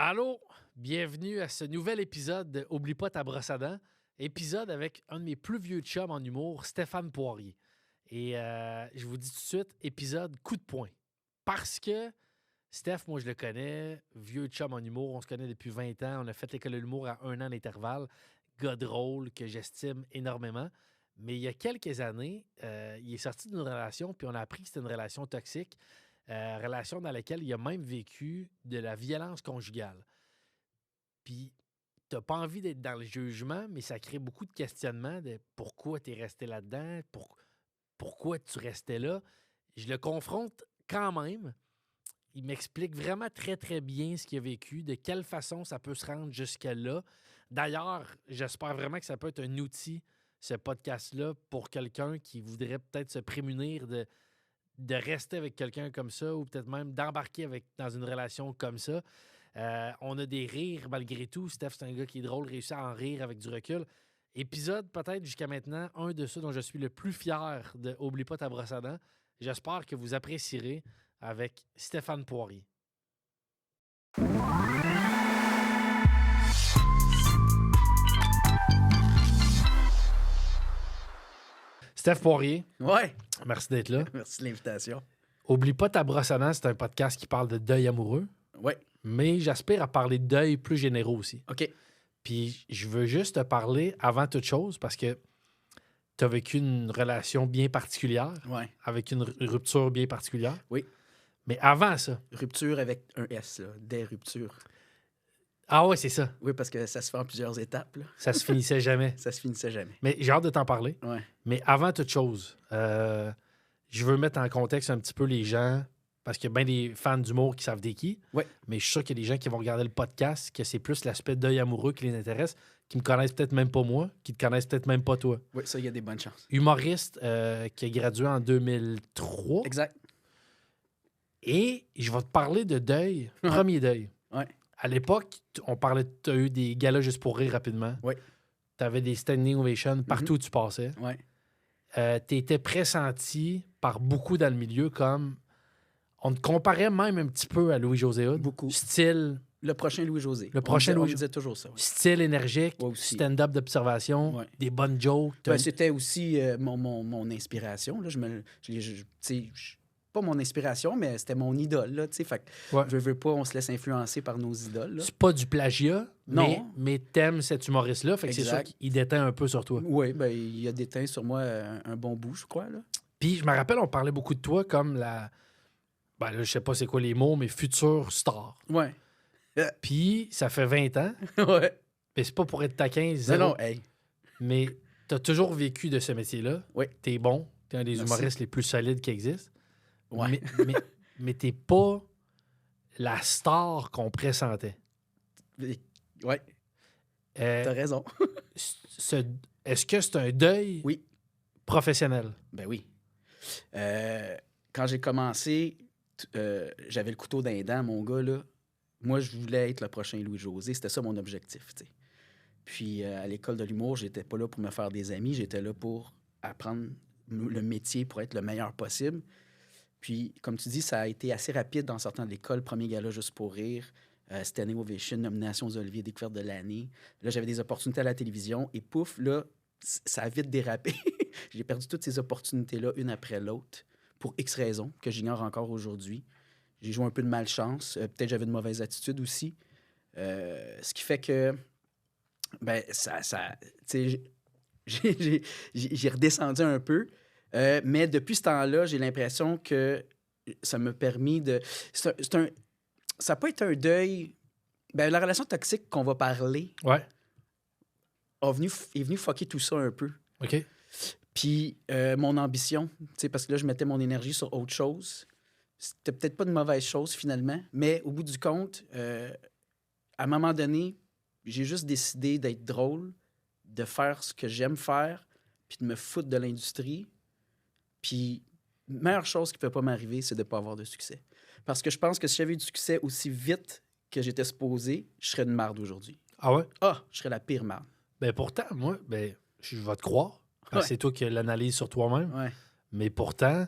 Allô, bienvenue à ce nouvel épisode de Oublie pas ta brosse à dents. Épisode avec un de mes plus vieux chums en humour, Stéphane Poirier. Et je vous dis tout de suite, épisode coup de poing. Parce que Steph, moi je le connais, vieux chum en humour, on se connaît depuis 20 ans, on a fait l'école de l'humour à 1 an d'intervalle, gars drôle que j'estime énormément. Mais il y a quelques années, il est sorti d'une relation, puis on a appris que c'était une relation toxique, relation dans laquelle il a même vécu de la violence conjugale. Puis, t'as pas envie d'être dans le jugement, mais ça crée beaucoup de questionnements de pourquoi tu es resté là-dedans, pourquoi tu restais là. Je le confronte quand même. Il m'explique vraiment très, très bien ce qu'il a vécu, de quelle façon ça peut se rendre jusque-là. D'ailleurs, j'espère vraiment que ça peut être un outil, ce podcast-là, pour quelqu'un qui voudrait peut-être se prémunir de rester avec quelqu'un comme ça ou peut-être même d'embarquer dans une relation comme ça. On a des rires malgré tout. Steph, c'est un gars qui est drôle, réussit à en rire avec du recul. Épisode peut-être jusqu'à maintenant, un de ceux dont je suis le plus fier de Oublie pas ta brosse à dents. J'espère que vous apprécierez avec Stéphane Poirier. Steph Poirier, Ouais, merci d'être là. merci de l'invitation. Oublie pas ta brosse à dents, c'est un podcast qui parle de deuil amoureux, Ouais, mais j'aspire à parler de deuil plus généraux aussi. OK. Puis je veux juste te parler avant toute chose parce que tu as vécu une relation bien particulière, Ouais, avec une rupture bien particulière. oui. Mais avant ça, Rupture avec un S, là, des ruptures. ah ouais, c'est ça. Oui, parce que ça se fait en plusieurs étapes, là. Ça se finissait jamais. Ça se finissait jamais. Mais j'ai hâte de t'en parler. Ouais, Mais avant toute chose, je veux mettre en contexte un petit peu les gens, parce qu'il y a bien des fans d'humour qui savent des qui. Ouais. Mais je suis sûr qu'il y a des gens qui vont regarder le podcast, que c'est plus l'aspect deuil amoureux qui les intéresse, qui me connaissent peut-être même pas moi, qui te connaissent peut-être même pas toi. oui, ça, il y a des bonnes chances. Humoriste qui a gradué en 2003. Exact. Et je vais te parler de deuil, Ouais. premier deuil. Ouais, À l'époque, on parlait, tu as eu des galas juste pour rire rapidement. ouais, Tu avais des standing ovations partout où tu passais. ouais. Tu étais pressenti par beaucoup dans le milieu comme. On te comparait même un petit peu à Louis-José Hood. Beaucoup. Style, Le prochain Louis-José. Le prochain On Louis- me disait toujours ça. Ouais. style énergique, Moi aussi. stand-up d'observation, Ouais. des bonnes jokes. t'as- Ben, c'était aussi mon inspiration. Là. Tu sais, pas mon inspiration, mais c'était mon idole. Là, tu sais. Fait que, Ouais. veux pas, on se laisse influencer par nos idoles. Là. C'est pas du plagiat, Non. mais t'aimes cet humoriste-là. Fait que c'est sûr Exact. qu'il déteint un peu sur toi. Oui, ben, il y a déteint sur moi un bon bout, je crois. Là. Puis je me rappelle, on parlait beaucoup de toi comme la. Ben là, je sais pas c'est quoi les mots, mais future star. Ouais. Puis ça fait 20 ans. Ouais. Mais c'est pas pour être taquin, Non, zéro. non, hey. Mais t'as toujours vécu de ce métier-là. Oui. T'es bon. T'es un des Merci. humoristes les plus solides qui existent. Ouais. Mais t'es pas la star qu'on pressentait. Ouais, Euh, t'as raison. Est-ce que c'est un deuil Oui. professionnel? Ben oui. Quand j'ai commencé, j'avais le couteau dans les dents, mon gars, là. Moi, je voulais être le prochain Louis-José. C'était ça mon objectif, tu sais. Puis, à l'école de l'humour, j'étais pas là pour me faire des amis. J'étais là pour apprendre le métier pour être le meilleur possible. Puis, comme tu dis, ça a été assez rapide en sortant de l'école. Premier gala juste pour rire. Standing Ovation, nomination aux Olivier, découverte de l'année. Là, j'avais des opportunités à la télévision. Et pouf, là, ça a vite dérapé. J'ai perdu toutes ces opportunités-là, une après l'autre, pour X raisons que j'ignore encore aujourd'hui. J'ai joué un peu de malchance. Peut-être j'avais de mauvaise attitude aussi. Ce qui fait que, ben, tu sais, j'ai redescendu un peu. Mais depuis ce temps-là, j'ai l'impression que ça m'a permis de... Ça n'a pas été un deuil... Ben, la relation toxique qu'on va parler Ouais. est venue fucker tout ça un peu. OK. Puis mon ambition, tu sais, parce que là, je mettais mon énergie sur autre chose. C'était peut-être pas de mauvaise chose, finalement, mais au bout du compte, à un moment donné, j'ai juste décidé d'être drôle, de faire ce que j'aime faire, puis de me foutre de l'industrie. Puis, la meilleure chose qui peut pas m'arriver, c'est de pas avoir de succès. Parce que je pense que si j'avais eu du succès aussi vite que j'étais supposé, je serais une marde aujourd'hui. Ah ouais? Ah, je serais la pire marde. Ben pourtant, moi, ben, je vais te croire. Parce que Ouais. c'est toi qui l'analyse sur toi-même. Ouais. Mais pourtant,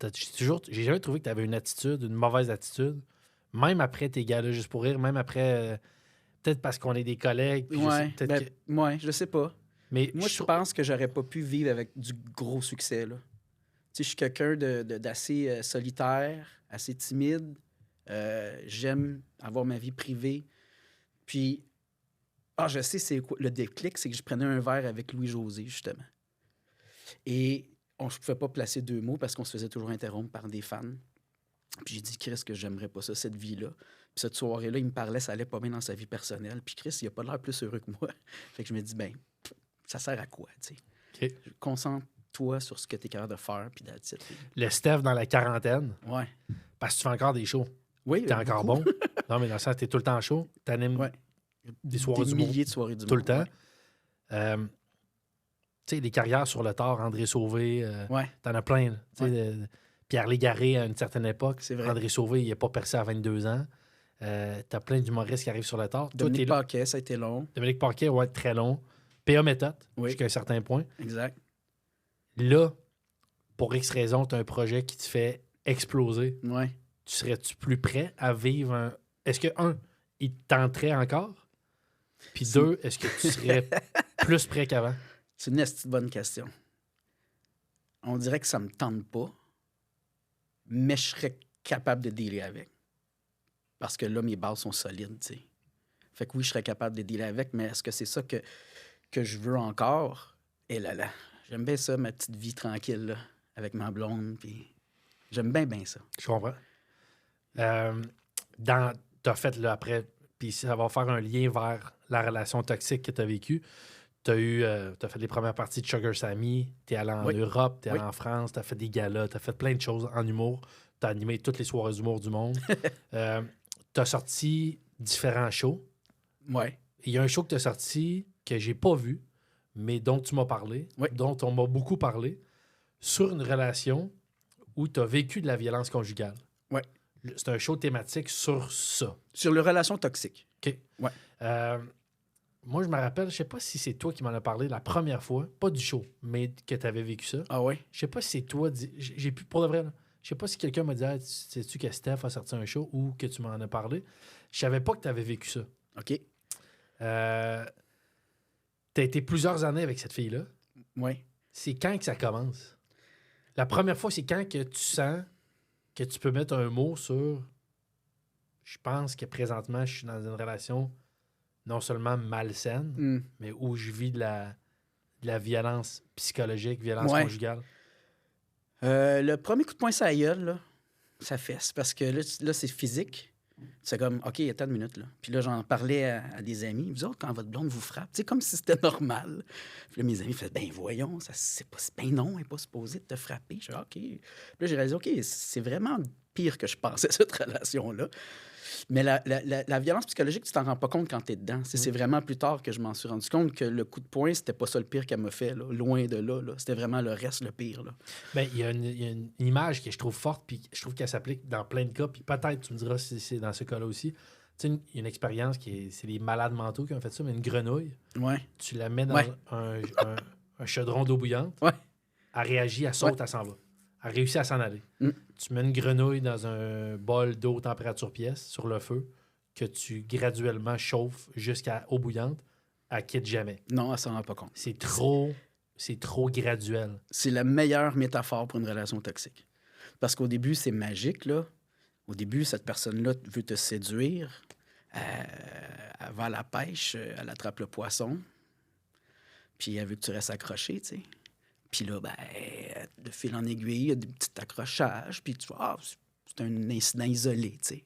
j'ai jamais trouvé que tu avais une attitude, une mauvaise attitude. Même après tes gars-là, juste pour rire, même après, peut-être parce qu'on est des collègues. Puis Ouais, je sais pas. Mais Moi, je pense que j'aurais pas pu vivre avec du gros succès, là. Tu sais, je suis quelqu'un d'assez solitaire, assez timide. J'aime avoir ma vie privée. Puis, je sais, c'est quoi le déclic, c'est que je prenais un verre avec Louis-José, justement. Et je ne pouvais pas placer 2 mots parce qu'on se faisait toujours interrompre par des fans. Puis j'ai dit, Chris, que j'aimerais pas ça, cette vie-là. Puis cette soirée-là, il me parlait, ça allait pas bien dans sa vie personnelle. Puis Chris, il a pas l'air plus heureux que moi. Fait que je me dis, ça sert à quoi, tu sais? OK. Concentre-toi sur ce que tu es capable de faire, puis that's it. Le Steph dans la quarantaine, Ouais. parce que tu fais encore des shows. Oui, T'es encore beaucoup. bon. Non, mais dans le sens, t'es tout le temps chaud. T'animes des soirées d'humour. Milliers de soirées d'humour. Tout le temps. Tu sais, des carrières sur le tard, André Sauvé, t'en as plein. Là. Pierre Légaré, à une certaine époque. C'est vrai. André Sauvé, il n'est pas percé à 22 ans. T'as plein d'humoristes qui arrivent sur le tard. Dominique Paquet, ça a été long. Dominique Paquet, ouais, très long. P.A. Méthode, Oui. jusqu'à un certain point. Exact. Là, pour X raison, tu as un projet qui te fait exploser. Ouais. Serais-tu plus prêt à vivre un... Est-ce que, il te tenterait encore? Puis 2, est-ce que tu serais plus prêt qu'avant? C'est une esti de bonne question. On dirait que ça me tente pas, mais je serais capable de dealer avec. Parce que là, mes bases sont solides, tu sais. Fait que oui, je serais capable de dealer avec, mais est-ce que c'est ça que je veux encore? Et là, j'aime bien ça, ma petite vie tranquille, là, avec ma blonde, puis j'aime bien ça. Je comprends. T'as fait, là, après, puis ça va faire un lien vers la relation toxique que tu as vécue. T'as fait les premières parties de Sugar Sammy, t'es allé en Europe, t'es allé en France, t'as fait des galas, t'as fait plein de choses en humour, t'as animé toutes les soirées d'humour du monde. T'as sorti différents shows. Ouais. Il y a un show que t'as sorti que j'ai pas vu, mais dont tu m'as parlé, dont on m'a beaucoup parlé, sur une relation où t'as vécu de la violence conjugale. Ouais. C'est un show thématique sur ça. Sur les relations toxiques. OK. Ouais. Moi, je me rappelle, je sais pas si c'est toi qui m'en as parlé la première fois, pas du show, mais que tu avais vécu ça. Ah ouais? Je sais pas si c'est toi, j'ai pu, pour de vrai, là, je sais pas si quelqu'un m'a dit, sais-tu que Steph a sorti un show ou que tu m'en as parlé. Je savais pas que tu avais vécu ça. OK. T'as été plusieurs années avec cette fille-là. Oui. C'est quand que ça commence? La première fois, c'est quand que tu sens que tu peux mettre un mot sur je pense que présentement, je suis dans une relation non seulement malsaine, mais où je vis de la violence psychologique, violence conjugale. Le premier coup de poing sur la gueule, là, ça fesse. Parce que là c'est physique. C'est comme, OK, il y a tant de minutes, là. Puis là, j'en parlais à des amis. Vous autres, quand votre blonde vous frappe, c'est comme si c'était normal. Puis là, mes amis faisaient, ben voyons, c'est pas... Ben non, elle n'est pas supposée de te frapper. Je dis, OK. Puis là, j'ai réalisé, OK, c'est vraiment pire que je pensais, cette relation-là. Mais la violence psychologique, tu t'en rends pas compte quand t'es dedans. C'est vraiment plus tard que je m'en suis rendu compte que le coup de poing, c'était pas ça le pire qu'elle m'a fait, là. Loin de là. C'était vraiment le reste, le pire, là. Ben, il y a une image que je trouve forte, puis je trouve qu'elle s'applique dans plein de cas, puis peut-être, tu me diras si c'est dans ce cas-là aussi. Tu sais, il y a une expérience c'est les malades mentaux qui ont fait ça, mais une grenouille, tu la mets dans un chaudron d'eau bouillante, elle réagit, elle saute, elle s'en va. Elle réussit à s'en aller. Tu mets une grenouille dans un bol d'eau température pièce sur le feu que tu graduellement chauffes jusqu'à eau bouillante, elle quitte jamais. Non, elle s'en rend pas compte. C'est trop graduel. C'est la meilleure métaphore pour une relation toxique. Parce qu'au début, c'est magique, là. Au début, cette personne-là veut te séduire. Elle va à la pêche, elle attrape le poisson. Puis elle veut que tu restes accroché, tu sais. Puis là, de fil en aiguille, il y a des petits accrochages. Puis tu vois, c'est un incident isolé, tu sais.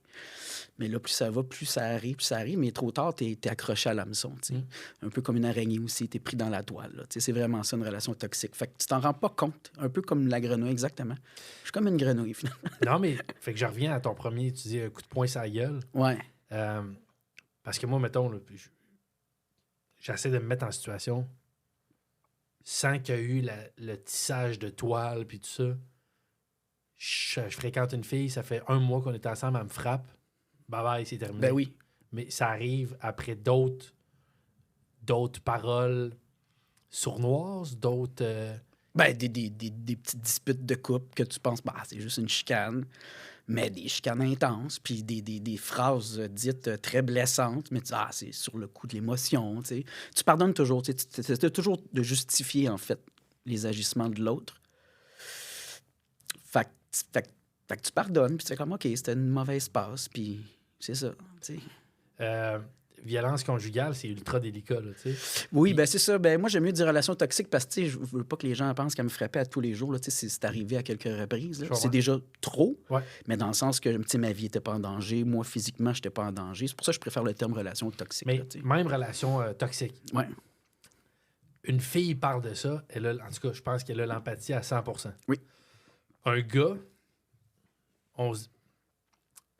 Mais là, plus ça va, plus ça arrive. Mais trop tard, t'es accroché à l'hameçon, tu sais. Un peu comme une araignée aussi, t'es pris dans la toile, là. Tu sais, c'est vraiment ça, une relation toxique. Fait que tu t'en rends pas compte. Un peu comme la grenouille, exactement. Je suis comme une grenouille, finalement. Non, mais fait que je reviens à ton premier, tu dis un coup de poing sur la gueule. Ouais. Parce que moi, mettons, là, j'essaie de me mettre en situation sans qu'il y ait eu le tissage de toile puis tout ça. Je fréquente une fille, ça fait 1 mois qu'on est ensemble, elle me frappe. Bye-bye, c'est terminé. Ben oui. Mais ça arrive après d'autres paroles sournoises, d'autres... Des petites disputes de couple que tu penses, c'est juste une chicane. mais des chicanes intenses, puis des phrases dites très blessantes, mais c'est sur le coup de l'émotion, tu sais. Tu pardonnes toujours, tu essaies toujours de justifier, en fait, les agissements de l'autre. Fait que tu pardonnes, puis tu fais comme, OK, c'était une mauvaise passe, puis c'est ça, tu sais. Violence conjugale, c'est ultra délicat, là, tu sais. Oui, ben c'est ça. Ben moi, j'aime mieux dire relation toxique parce que, tu sais, je veux pas que les gens pensent qu'elle me frappait à tous les jours, là, tu sais, c'est arrivé à quelques reprises, là. C'est déjà trop, mais dans le sens que, tu sais, ma vie était pas en danger, moi, physiquement, j'étais pas en danger. C'est pour ça que je préfère le terme relation toxique. Mais là, tu sais. même relation toxique. Ouais. Une fille parle de ça, en tout cas, je pense qu'elle a l'empathie à 100%. Oui. Un gars,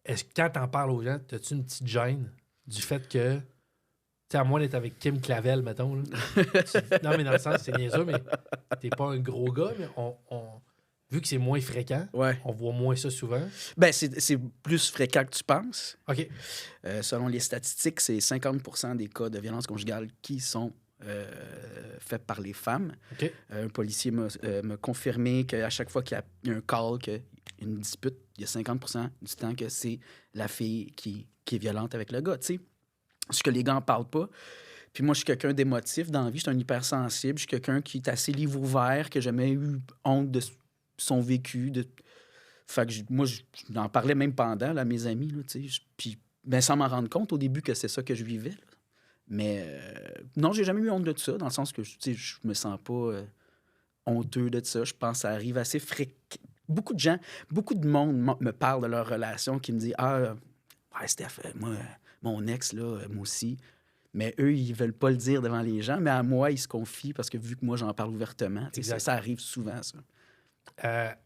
est-ce que quand t'en parles aux gens, as-tu une petite gêne du fait que, tu sais, à moins d'être avec Kim Clavel, mettons, là, non, mais dans le sens, c'est niaiseux, mais t'es pas un gros gars, mais vu que c'est moins fréquent, on voit moins ça souvent. Ben, c'est plus fréquent que tu penses. OK. Selon les statistiques, c'est 50% des cas de violence conjugale qui sont faits par les femmes. Okay. Un policier m'a confirmé qu'à chaque fois qu'il y a un call, qu'il y a une dispute, il y a 50% du temps que c'est la fille qui est violente avec le gars, tu sais. Ce que les gars n'en parlent pas. Puis moi, je suis quelqu'un d'émotif dans la vie. Je suis un hypersensible. Je suis quelqu'un qui est assez livre ouvert, qui n'a jamais eu honte de son vécu. Fait que moi, je n'en parlais même pendant là, à mes amis. Là, puis ben, sans m'en rendre compte au début que c'est ça que je vivais. Là. Mais non, j'ai jamais eu honte de ça, dans le sens que je me sens pas honteux de ça. Je pense que ça arrive assez fréquemment. Beaucoup de monde me parle de leur relation, qui me dit « Ah, ouais, Steph, moi, mon ex, là, moi aussi. » Mais eux, ils veulent pas le dire devant les gens, mais à moi, ils se confient parce que vu que moi, j'en parle ouvertement, ça arrive souvent, ça.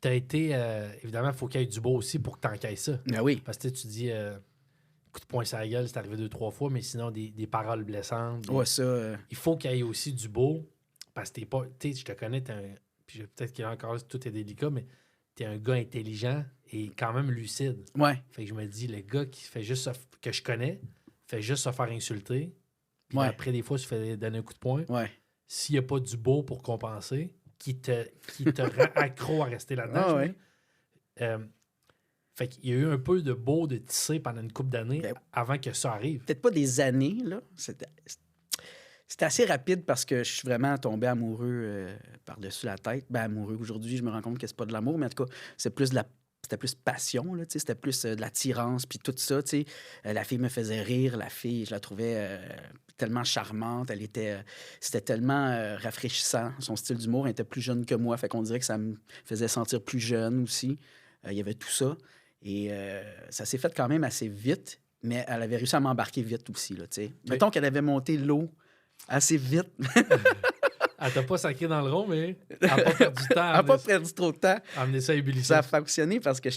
T'as été... évidemment, il faut qu'il y ait du beau aussi pour que t'encaisses ça. Ben oui. Parce que tu dis... coup de poing sur la gueule, c'est arrivé 2-3 fois, mais sinon, des paroles blessantes. Ouais, ça... Il faut qu'il y ait aussi du beau, parce que t'es pas... Tu sais, je te connais, puis peut-être qu'il y a encore... Tout est délicat, mais t'es un gars intelligent et quand même lucide. Ouais. Fait que je me dis, le gars qui fait juste que je connais, fait juste se faire insulter, puis après, des fois, se fait donner un coup de poing. Ouais. S'il n'y a pas du beau pour compenser, qui te rend accro à rester là-dedans, fait qu'il y a eu un peu de beau de tisser pendant une couple d'années avant que ça arrive. Peut-être pas des années, là. C'était assez rapide parce que je suis vraiment tombé amoureux par-dessus la tête. Ben, amoureux. Aujourd'hui, je me rends compte que c'est pas de l'amour, mais en tout cas, c'était plus passion, là, c'était plus de l'attirance, puis tout ça, tu sais. La fille me faisait rire, la fille, je la trouvais tellement charmante, c'était tellement rafraîchissant. Son style d'humour, elle était plus jeune que moi, fait qu'on dirait que ça me faisait sentir plus jeune aussi. Il y avait tout ça. Et ça s'est fait quand même assez vite, mais elle avait réussi à m'embarquer vite aussi, là, tu sais. Mettons qu'elle avait monté l'eau assez vite. Elle t'a pas sacré dans le rond, mais elle n'a pas perdu du temps. Elle n'a pas perdu trop de temps. Amener ça à ébullition. Ça a fonctionné parce que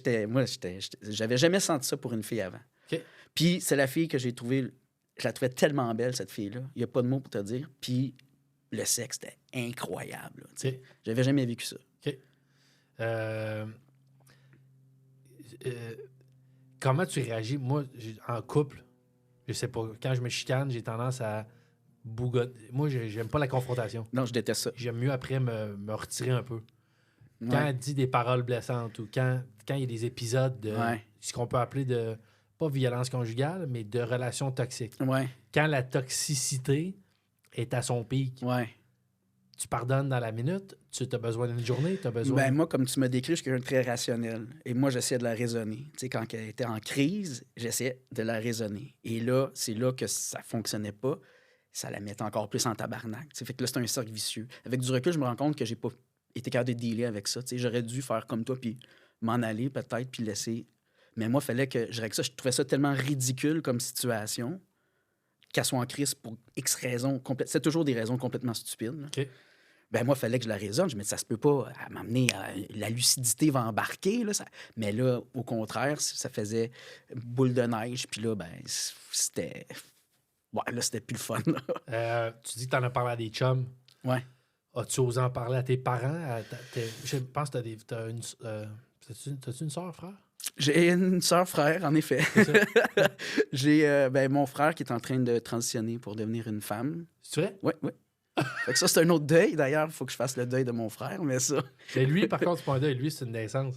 j'avais jamais senti ça pour une fille avant. Okay. Puis c'est la fille que j'ai trouvée, je la trouvais tellement belle, cette fille-là. Il n'y a pas de mots pour te dire. Puis le sexe, c'était incroyable. Okay. J'avais jamais vécu ça. OK. Comment tu réagis? Moi, en couple, je sais pas, quand je me chicane, j'ai tendance à bougonner. Moi, j'aime pas la confrontation. Non, je déteste ça. J'aime mieux après me retirer un peu. Quand elle dit des paroles blessantes ou quand il y a des épisodes de ce qu'on peut appeler de, pas violence conjugale, mais de relations toxiques. Ouais. Quand la toxicité est à son pic, tu pardonnes dans la minute, tu as besoin d'une journée, tu as besoin... Ben, moi, comme tu m'as décrit, je suis quelqu'un de très rationnel. Et moi, j'essayais de la raisonner. Tu sais, quand elle était en crise, j'essayais de la raisonner. Et là, c'est là que ça fonctionnait pas. Ça la mettait encore plus en tabarnak. T'sais. Fait que là, c'est un cercle vicieux. Avec du recul, je me rends compte que j'ai pas été capable de dealer avec ça. T'sais, j'aurais dû faire comme toi, puis m'en aller peut-être, puis laisser... Mais moi, il fallait que je règle ça. Je trouvais ça tellement ridicule comme situation qu'elle soit en crise pour X raisons. C'est toujours des raisons complètement stupides. OK. Ben moi, il fallait que je la raisonne. Je me dis, ça se peut pas m'amener la lucidité va embarquer. Là, mais là, au contraire, ça faisait boule de neige. Puis là, ben, c'était... Ouais, là, c'était plus le fun. Tu dis que tu en as parlé à des chums. Ouais. As-tu osé en parler à tes parents? Je pense que t'as une... T'as-tu une soeur, frère? J'ai une soeur, frère, en effet. J'ai mon frère qui est en train de transitionner pour devenir une femme. C'est vrai? Oui, oui. Fait que ça, c'est un autre deuil. D'ailleurs, il faut que je fasse le deuil de mon frère, mais ça... Mais lui, par contre, c'est pas un deuil. Lui, c'est une naissance.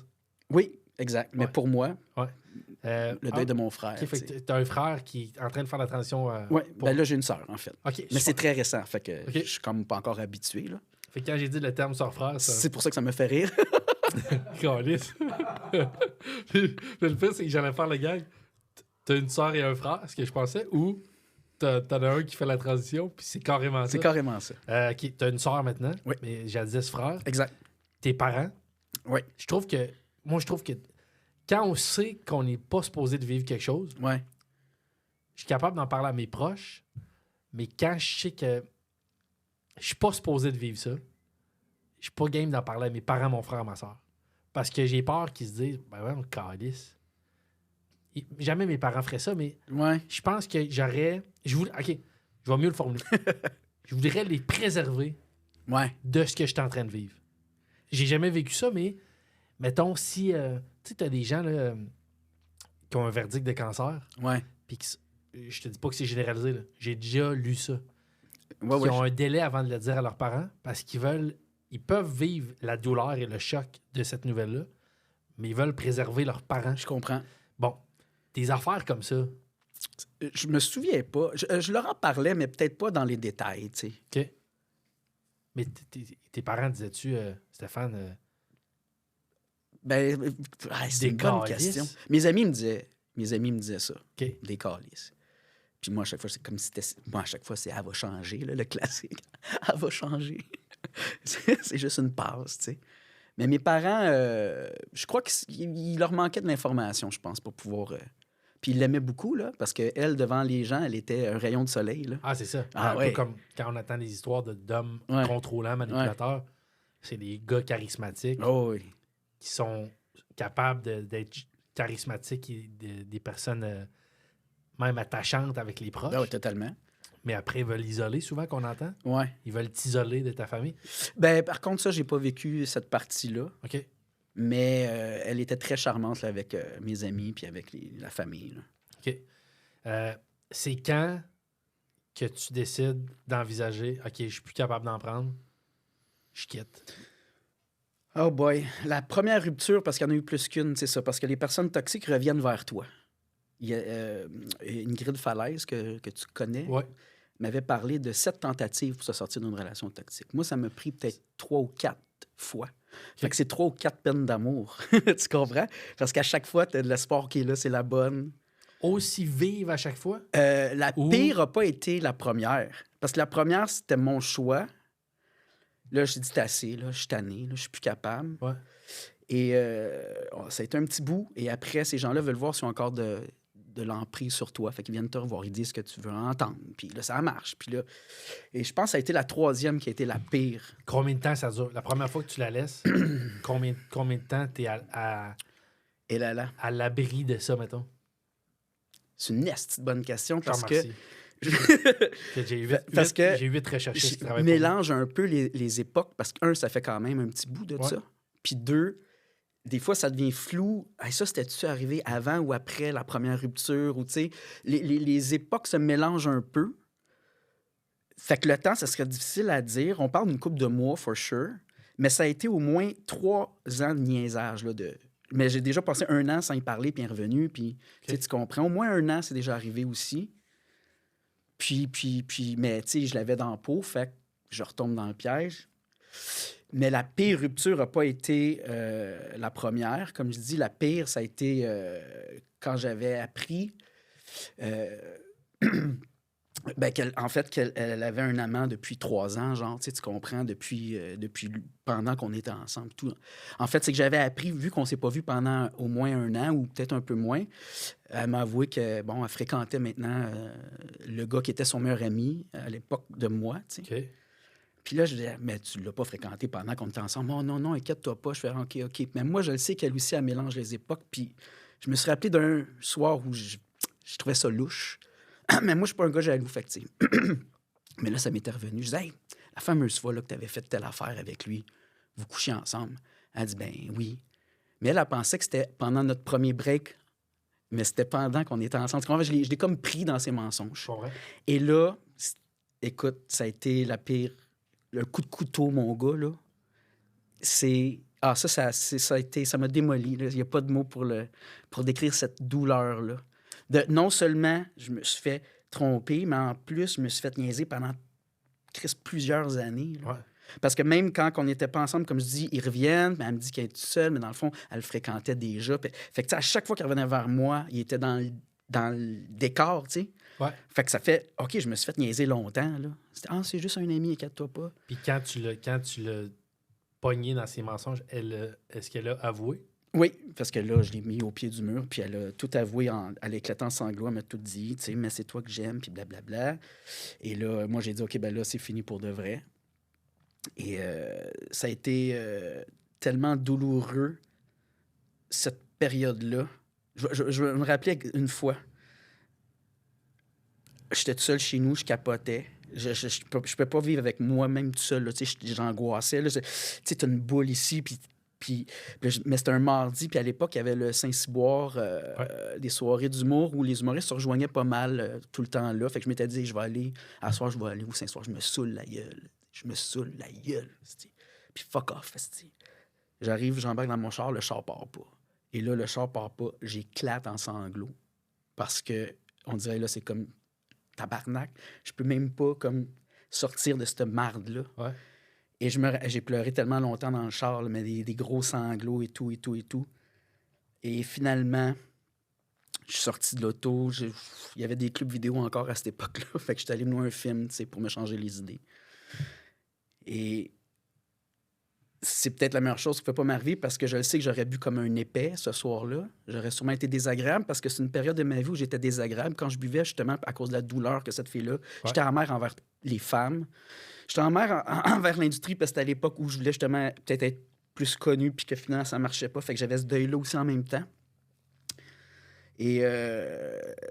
Oui. exact. Mais Ouais. pour moi, Ouais. le deuil de mon frère. OK, fait que t'as un frère qui est en train de faire la transition. Oui, pour- ben là, j'ai une sœur, en fait. OK, Mais super. c'est très récent, fait que OK. je suis comme pas encore habitué. Là. Fait que quand j'ai dit le terme sœur-frère, ça... C'est pour ça que ça me fait rire. Calisse. Puis le pire, c'est que j'allais faire le gag. T'as une sœur et un frère, ce que je pensais, ou t'en as un qui fait la transition, puis c'est carrément ça. C'est carrément ça. OK, t'as une sœur maintenant, Oui. mais jadis frère. Exact. Tes parents, Oui. je trouve que quand on sait qu'on n'est pas supposé de vivre quelque chose, Ouais. je suis capable d'en parler à mes proches, mais quand je sais que je suis pas supposé de vivre ça, je suis pas game d'en parler à mes parents, mon frère, ma soeur. Parce que j'ai peur qu'ils se disent, ben ouais, on calisse. Jamais mes parents feraient ça, mais Ouais. je pense que j'aurais. OK, je vais mieux le formuler. Je voudrais les préserver Ouais. de ce que je suis en train de vivre. J'ai jamais vécu ça, mais mettons, si tu sais, t'as des gens là, qui ont un verdict de cancer, Ouais. puis je te dis pas que c'est généralisé, là. J'ai déjà lu ça. Ouais, Qui ouais. ont un délai avant de le dire à leurs parents parce ils peuvent vivre la douleur et le choc de cette nouvelle-là, mais ils veulent préserver leurs parents. Je comprends. Bon, des affaires comme ça, Je me souviens pas. Je leur en parlais, mais peut-être pas dans les détails, tu sais. OK? Mais tes parents disaient-tu, Stéphane, Ben, c'est Des une bonne calices? question. Mes amis me disaient ça. OK. Des calices. Puis moi, à chaque fois, c'est comme si c'était... Moi, à chaque fois, c'est « elle va changer », là, le classique. « Elle va changer ». C'est juste une passe, tu sais. Mais mes parents, je crois qu'il leur manquait de l'information, je pense, pour pouvoir... Puis ils l'aimaient beaucoup, là, parce qu'elle, devant les gens, elle était un rayon de soleil, là. Ah, c'est ça. Ah, un ouais. peu comme quand on attend des histoires d'hommes Ouais. contrôlants, manipulateurs. C'est des gars charismatiques Oh oui. qui sont capables d'être charismatiques et des personnes même attachantes avec les proches. Ah oui, totalement. Mais après, ils veulent isoler souvent qu'on entend. Ouais. Ils veulent t'isoler de ta famille. Ben, par contre, ça, j'ai pas vécu cette partie-là. OK. Mais elle était très charmante là, avec mes amis puis avec la famille. Là. OK. C'est quand que tu décides d'envisager, OK, je suis plus capable d'en prendre, je quitte. Oh boy. La première rupture, parce qu'il y en a eu plus qu'une, c'est ça. Parce que les personnes toxiques reviennent vers toi. Il y a Ingrid Falaise, que tu connais, Ouais. m'avait parlé de 7 tentatives pour se sortir d'une relation toxique. Moi, ça m'a pris peut-être 3 ou 4 fois. Fait que c'est 3 ou 4 peines d'amour. Tu comprends? Parce qu'à chaque fois, tu as de l'espoir qui est là, c'est la bonne. Aussi vive à chaque fois? La Ou- pire n'a pas été la première. Parce que la première, c'était mon choix. Là, j'ai dit, c'est assez, là, je suis tanné, là, je suis plus capable. Ouais. Et ça a été un petit bout. Et après, ces gens-là veulent voir s'ils ont encore de l'emprise sur toi. Fait qu'ils viennent te revoir, ils disent ce que tu veux entendre. Puis là, ça marche. Puis là... Et je pense que ça a été la troisième qui a été la pire. Combien de temps ça dure? La première fois que tu la laisses, combien de temps tu es Et là, à l'abri de ça, mettons? c'est une petite bonne question parce que Que Parce que j'ai vite recherché ce je travail. mélange un peu les époques parce que, un, ça fait quand même un petit bout de Ouais. ça. Puis deux, des fois, ça devient flou. Hey, ça, c'était-tu arrivé avant ou après la première rupture? Ou, tu sais, les époques se mélangent un peu. Fait que le temps, ça serait difficile à dire. On parle d'une couple de mois, for sure. Mais ça a été au moins 3 ans de niaisage. Là, Mais j'ai déjà passé 1 an sans y parler, puis il est revenu. Puis, tu sais, tu comprends. Au moins 1 an, c'est déjà arrivé aussi. Mais tu sais, je l'avais dans la peau, fait que je retombe dans le piège. Mais la pire rupture n'a pas été la première. Comme je dis, la pire, ça a été quand j'avais appris qu'elle avait un amant depuis 3 ans, genre, tu comprends, depuis pendant qu'on était ensemble. Tout. En fait, c'est que j'avais appris, vu qu'on ne s'est pas vu pendant au moins 1 an ou peut-être un peu moins, elle m'a avoué que, bon, elle fréquentait maintenant le gars qui était son meilleur ami à l'époque de moi, tu sais. OK. Puis là, je disais, mais tu l'as pas fréquenté pendant qu'on était ensemble. Oh, non, inquiète-toi pas. Je fais, OK. Mais moi, je le sais qu'elle aussi, elle mélange les époques. Puis je me suis rappelé d'un soir où je trouvais ça louche. Mais moi, je suis pas un gars jaloux, fait que, tu sais. Mais là, ça m'était revenu. Je disais, hey, la fameuse fois là, que tu avais fait telle affaire avec lui, vous couchiez ensemble. Elle dit, ben oui. Mais elle pensait que c'était pendant notre premier break, mais c'était pendant qu'on était ensemble. Je l'ai comme pris dans ses mensonges. Je comprends. Et là, écoute, ça a été la pire. Le coup de couteau, mon gars, là, c'est Ah, ça m'a démoli. Il n'y a pas de mots pour décrire cette douleur-là. Non seulement je me suis fait tromper, mais en plus, je me suis fait niaiser pendant plusieurs années. Là. Ouais. Parce que même quand on n'était pas ensemble, comme je dis, ils reviennent, mais elle me dit qu'elle est toute seule, mais dans le fond, elle le fréquentait déjà. Fait que, à chaque fois qu'il revenait vers moi, il était dans le décor, tu sais. Ouais. Fait que ça fait, OK, je me suis fait niaiser longtemps, là. C'est juste un ami, inquiète-toi pas. Puis quand tu l'as pogné dans ses mensonges, est-ce qu'elle a avoué? Oui, parce que là, je l'ai mis au pied du mur, puis elle a tout avoué à l'éclatant sanglots, elle m'a tout dit, tu sais, mais c'est toi que j'aime, puis blablabla. Et là, moi, j'ai dit, OK, ben là, c'est fini pour de vrai. Et ça a été tellement douloureux, cette période-là. Je me rappelais une fois, j'étais tout seul chez nous, je capotais. Je peux pas vivre avec moi-même tout seul. Là, j'angoissais. Tu sais, t'as une boule ici, mais c'était un mardi, puis à l'époque, il y avait le Saint-Cyboire, des soirées d'humour où les humoristes se rejoignaient pas mal tout le temps là. Fait que je m'étais dit, à soir, je vais aller au Saint-Cyboire, je me saoule la gueule. C'ti. Puis fuck off, c'ti. J'arrive, j'embarque dans mon char, le char part pas. Et là, le char part pas, j'éclate en sanglots. Parce que, on dirait, là, c'est comme tabarnak. Je peux même pas, comme, sortir de cette marde-là. Ouais. Et j'ai pleuré tellement longtemps dans le char, là, mais des gros sanglots et tout. Et finalement, je suis sorti de l'auto. Il y avait des clubs vidéo encore à cette époque-là. Fait que j'étais allé me louer un film, tu sais, pour me changer les idées. Et c'est peut-être la meilleure chose qui ne peut pas m'arriver parce que je le sais que j'aurais bu comme un épais ce soir-là. J'aurais sûrement été désagréable parce que c'est une période de ma vie où j'étais désagréable quand je buvais justement à cause de la douleur que cette fille-là. J'étais amère envers les femmes. J'étais amère envers l'industrie parce que c'était à l'époque où je voulais justement peut-être être plus connu puis que finalement ça ne marchait pas. Fait que j'avais ce deuil-là aussi en même temps. Et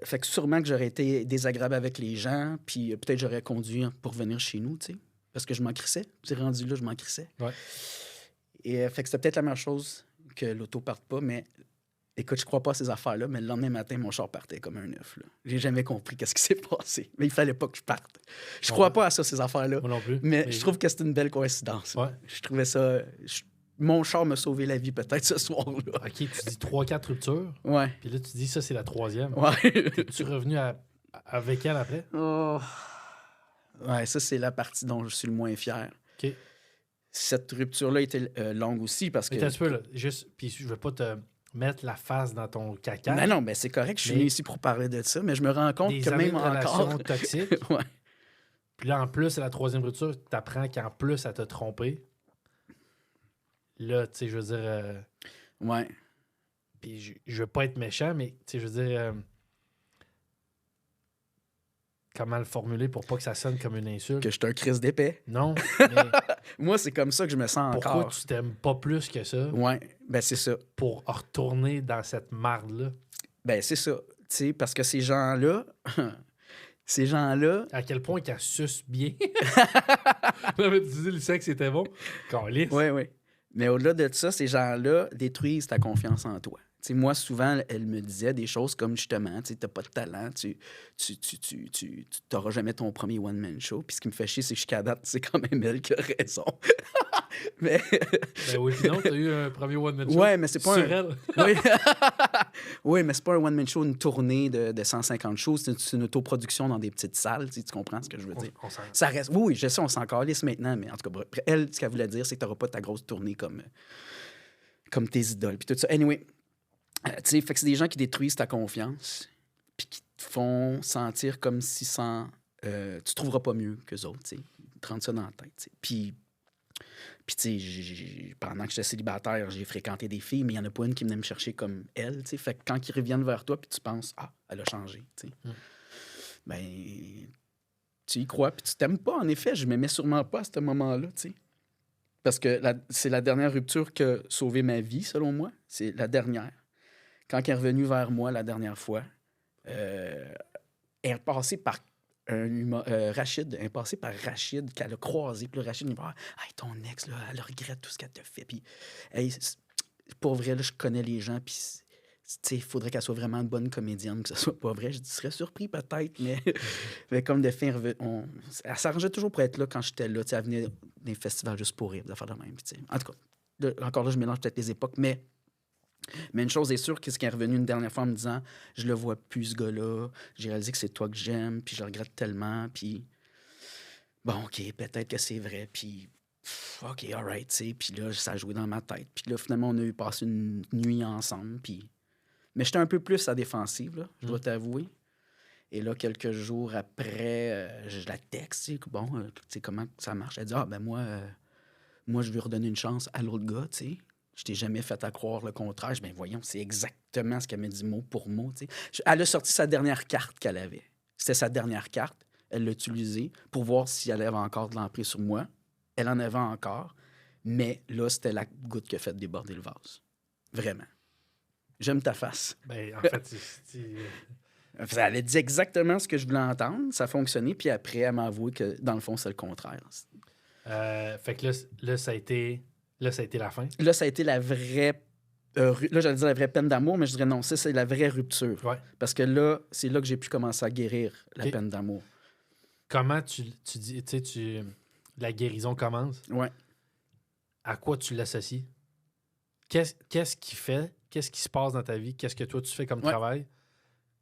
fait que sûrement que j'aurais été désagréable avec les gens puis peut-être j'aurais conduit pour venir chez nous, tu sais. Parce que je m'en crissais. C'est rendu là, je m'en crissais. Ouais. Et fait que c'était peut-être la meilleure chose que l'auto parte pas, mais écoute, je crois pas à ces affaires-là, mais le lendemain matin, mon char partait comme un œuf. J'ai jamais compris qu'est-ce qui s'est passé. Mais il fallait pas que je parte. Je crois pas à ça, ces affaires-là. Moi non plus. Mais je trouve que c'est une belle coïncidence. Ouais. Je trouvais ça... Mon char m'a sauvé la vie peut-être ce soir-là. OK, tu dis 3-4 ruptures. Ouais. Puis là, tu dis ça, c'est la 3e. Ouais. Es-tu revenu avec elle après? Oh. Ouais, ça, c'est la partie dont je suis le moins fier. OK. Cette rupture-là était longue aussi parce que... Mais t'as un peu, là, juste, puis je veux pas te mettre la face dans ton caca. Ben non, ben c'est correct, je suis venu ici pour parler de ça, mais je me rends compte des que années même de relations encore... toxiques. Ouais. Puis là, en plus, c'est la 3e rupture, t'apprends qu'en plus, elle t'a trompé. Là, tu sais, je veux dire... Ouais. Puis je veux pas être méchant, mais, tu sais, je veux dire... comment le formuler pour pas que ça sonne comme une insulte? Que je suis un crise d'épais. Non, mais Moi, c'est comme ça que je me sens pourquoi encore. tu t'aimes pas plus que ça Ouais, ben c'est ça. pour retourner dans cette marde-là? Ben c'est ça. Tu sais, parce que ces gens-là... ces gens-là... À quel point qu'elle suce bien. Non, mais tu disais le sexe c'était bon. Calisse. Oui, oui. Mais au-delà de ça, ces gens-là détruisent ta confiance en toi. T'sais, moi, souvent, elle me disait des choses comme justement, tu n'as pas de talent, tu n'auras jamais ton premier one-man show. Puis ce qui me fait chier, c'est que jusqu'à date, c'est quand même elle qui a raison. Mais... Ben oui, sinon, tu as eu un premier one-man show. Ouais, mais c'est pas sur elle. Oui. Oui, mais c'est pas un one-man show, une tournée de 150 shows. C'est une autoproduction dans des petites salles. Tu comprends ce que je veux dire? Ça reste... Oui, je sais, on s'en calisse maintenant, mais en tout cas, elle, ce qu'elle voulait dire, c'est que tu n'auras pas ta grosse tournée comme tes idoles. Puis tout ça. Anyway, tu sais, fait que c'est des gens qui détruisent ta confiance puis qui te font sentir comme si tu trouveras pas mieux qu'eux autres, tu sais. Ils te rendent ça dans la tête, tu sais. Puis tu sais, pendant que j'étais célibataire, j'ai fréquenté des filles, mais il n'y en a pas une qui venait me chercher comme elle, tu sais. Fait que quand ils reviennent vers toi, puis tu penses, ah, elle a changé, tu sais. Ben, tu y crois, puis tu t'aimes pas, en effet. Je m'aimais sûrement pas à ce moment-là, tu sais. Parce que c'est la dernière rupture qui a sauvé ma vie, selon moi. C'est la dernière. Quand elle est revenue vers moi la dernière fois, elle est passée par Rachid. Elle est passée par Rachid, qu'elle a croisé. Puis Rachid, il me dit « Hey, ton ex, là, elle regrette tout ce qu'elle t'a fait. » Puis, hey, pour vrai, là, je connais les gens, puis il faudrait qu'elle soit vraiment une bonne comédienne, que ce soit pas vrai. Je serais surpris peut-être, mais comme de fait, elle s'arrangeait toujours pour être là quand j'étais là. Elle venait des festivals juste pour rire, des affaires de même. En tout cas, Là, encore là, je mélange peut-être les époques, mais une chose est sûre, qu'est-ce qui est revenu une dernière fois en me disant « Je le vois plus, ce gars-là. J'ai réalisé que c'est toi que j'aime, puis je le regrette tellement. » Puis bon, OK, peut-être que c'est vrai. Puis OK, all right, tu sais. Puis là, ça a joué dans ma tête. Puis là, finalement, on a eu passé une nuit ensemble. Puis... Mais j'étais un peu plus à défensive, là, je dois t'avouer. Et là, quelques jours après, je la texte, tu sais, bon, tu sais, comment ça marche? Elle dit « Ah, ben moi, je veux redonner une chance à l'autre gars, tu sais. Je t'ai jamais fait à croire le contraire. » Je dis « Ben voyons, c'est exactement ce qu'elle m'a dit mot pour mot, tu sais. » Elle a sorti sa dernière carte qu'elle avait. C'était sa dernière carte. Elle l'a utilisée pour voir si elle avait encore de l'emprise sur moi. Elle en avait encore. Mais là, c'était la goutte qui a fait déborder le vase. Vraiment. J'aime ta face. Ben, en fait, Elle a dit exactement ce que je voulais entendre. Ça a fonctionné. Puis après, elle m'a avoué que, dans le fond, c'est le contraire. fait que là, ça a été la fin. Là, ça a été la vraie... là, j'allais dire la vraie peine d'amour, mais je dirais non, ça, c'est la vraie rupture. Ouais. Parce que là, c'est là que j'ai pu commencer à guérir la OK. peine d'amour. Comment tu dis, tu sais, la guérison commence? Ouais. À quoi tu l'associes? Qu'est-ce qui se passe dans ta vie? Qu'est-ce que toi, tu fais comme Ouais. travail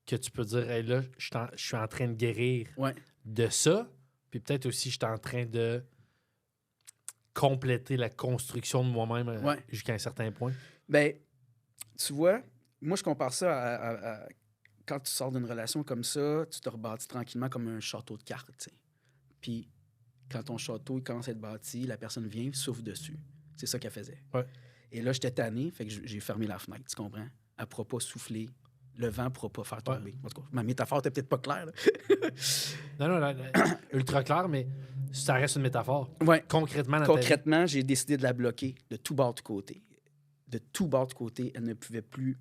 que tu peux dire, hey, là, je suis en train de guérir Ouais. de ça, puis peut-être aussi, je suis en train de compléter la construction de moi-même Ouais. jusqu'à un certain point. Ben, tu vois, moi, je compare ça à quand tu sors d'une relation comme ça, tu te rebâtis tranquillement comme un château de cartes, tu sais. Puis, quand ton château il commence à être bâti, la personne vient, souffle dessus. C'est ça qu'elle faisait. Ouais. Et là, j'étais tanné, fait que j'ai fermé la fenêtre, tu comprends? Elle ne pourra pas souffler. Le vent ne pourra pas faire tomber. Ouais. En tout cas, ma métaphore n'était peut-être pas claire. Là. Non, ultra clair, mais ça reste une métaphore. Ouais. Concrètement, dans ta vie. Concrètement, j'ai décidé de la bloquer de tout bord de côté. De tout bord de côté, elle ne pouvait plus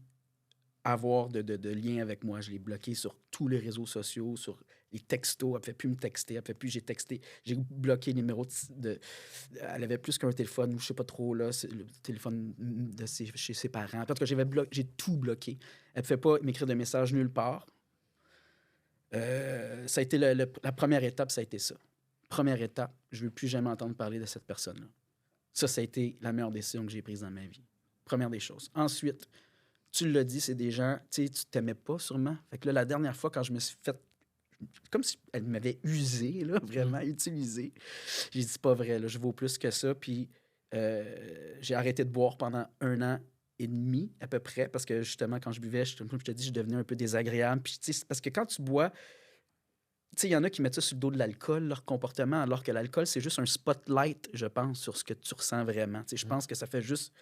avoir de lien avec moi. Je l'ai bloquée sur tous les réseaux sociaux, sur les textos. Elle ne pouvait plus me texter. Elle ne pouvait plus... J'ai bloqué le numéro de... Elle avait plus qu'un téléphone, je ne sais pas trop, là, le téléphone chez ses parents. En tout cas, j'ai tout bloqué. Elle ne pouvait pas m'écrire de messages nulle part. Ça a été la première étape, ça a été ça. Première étape, je ne veux plus jamais entendre parler de cette personne-là. Ça a été la meilleure décision que j'ai prise dans ma vie. Première des choses. Ensuite, tu l'as dit, c'est des gens, tu sais, tu t'aimais pas sûrement. Fait que là, la dernière fois, quand je me suis fait... Comme si elle m'avait usé, là, vraiment utilisé. J'ai dit, c'est pas vrai, là, je vaux plus que ça. Puis j'ai arrêté de boire pendant 1 an et demi, à peu près, parce que justement, quand je buvais, comme je te dis, je devenais un peu désagréable. Puis, tu sais, parce que quand tu bois... Tu sais, il y en a qui mettent ça sur le dos de l'alcool, leur comportement, alors que l'alcool, c'est juste un spotlight, je pense, sur ce que tu ressens vraiment. Tu sais, je pense que ça fait juste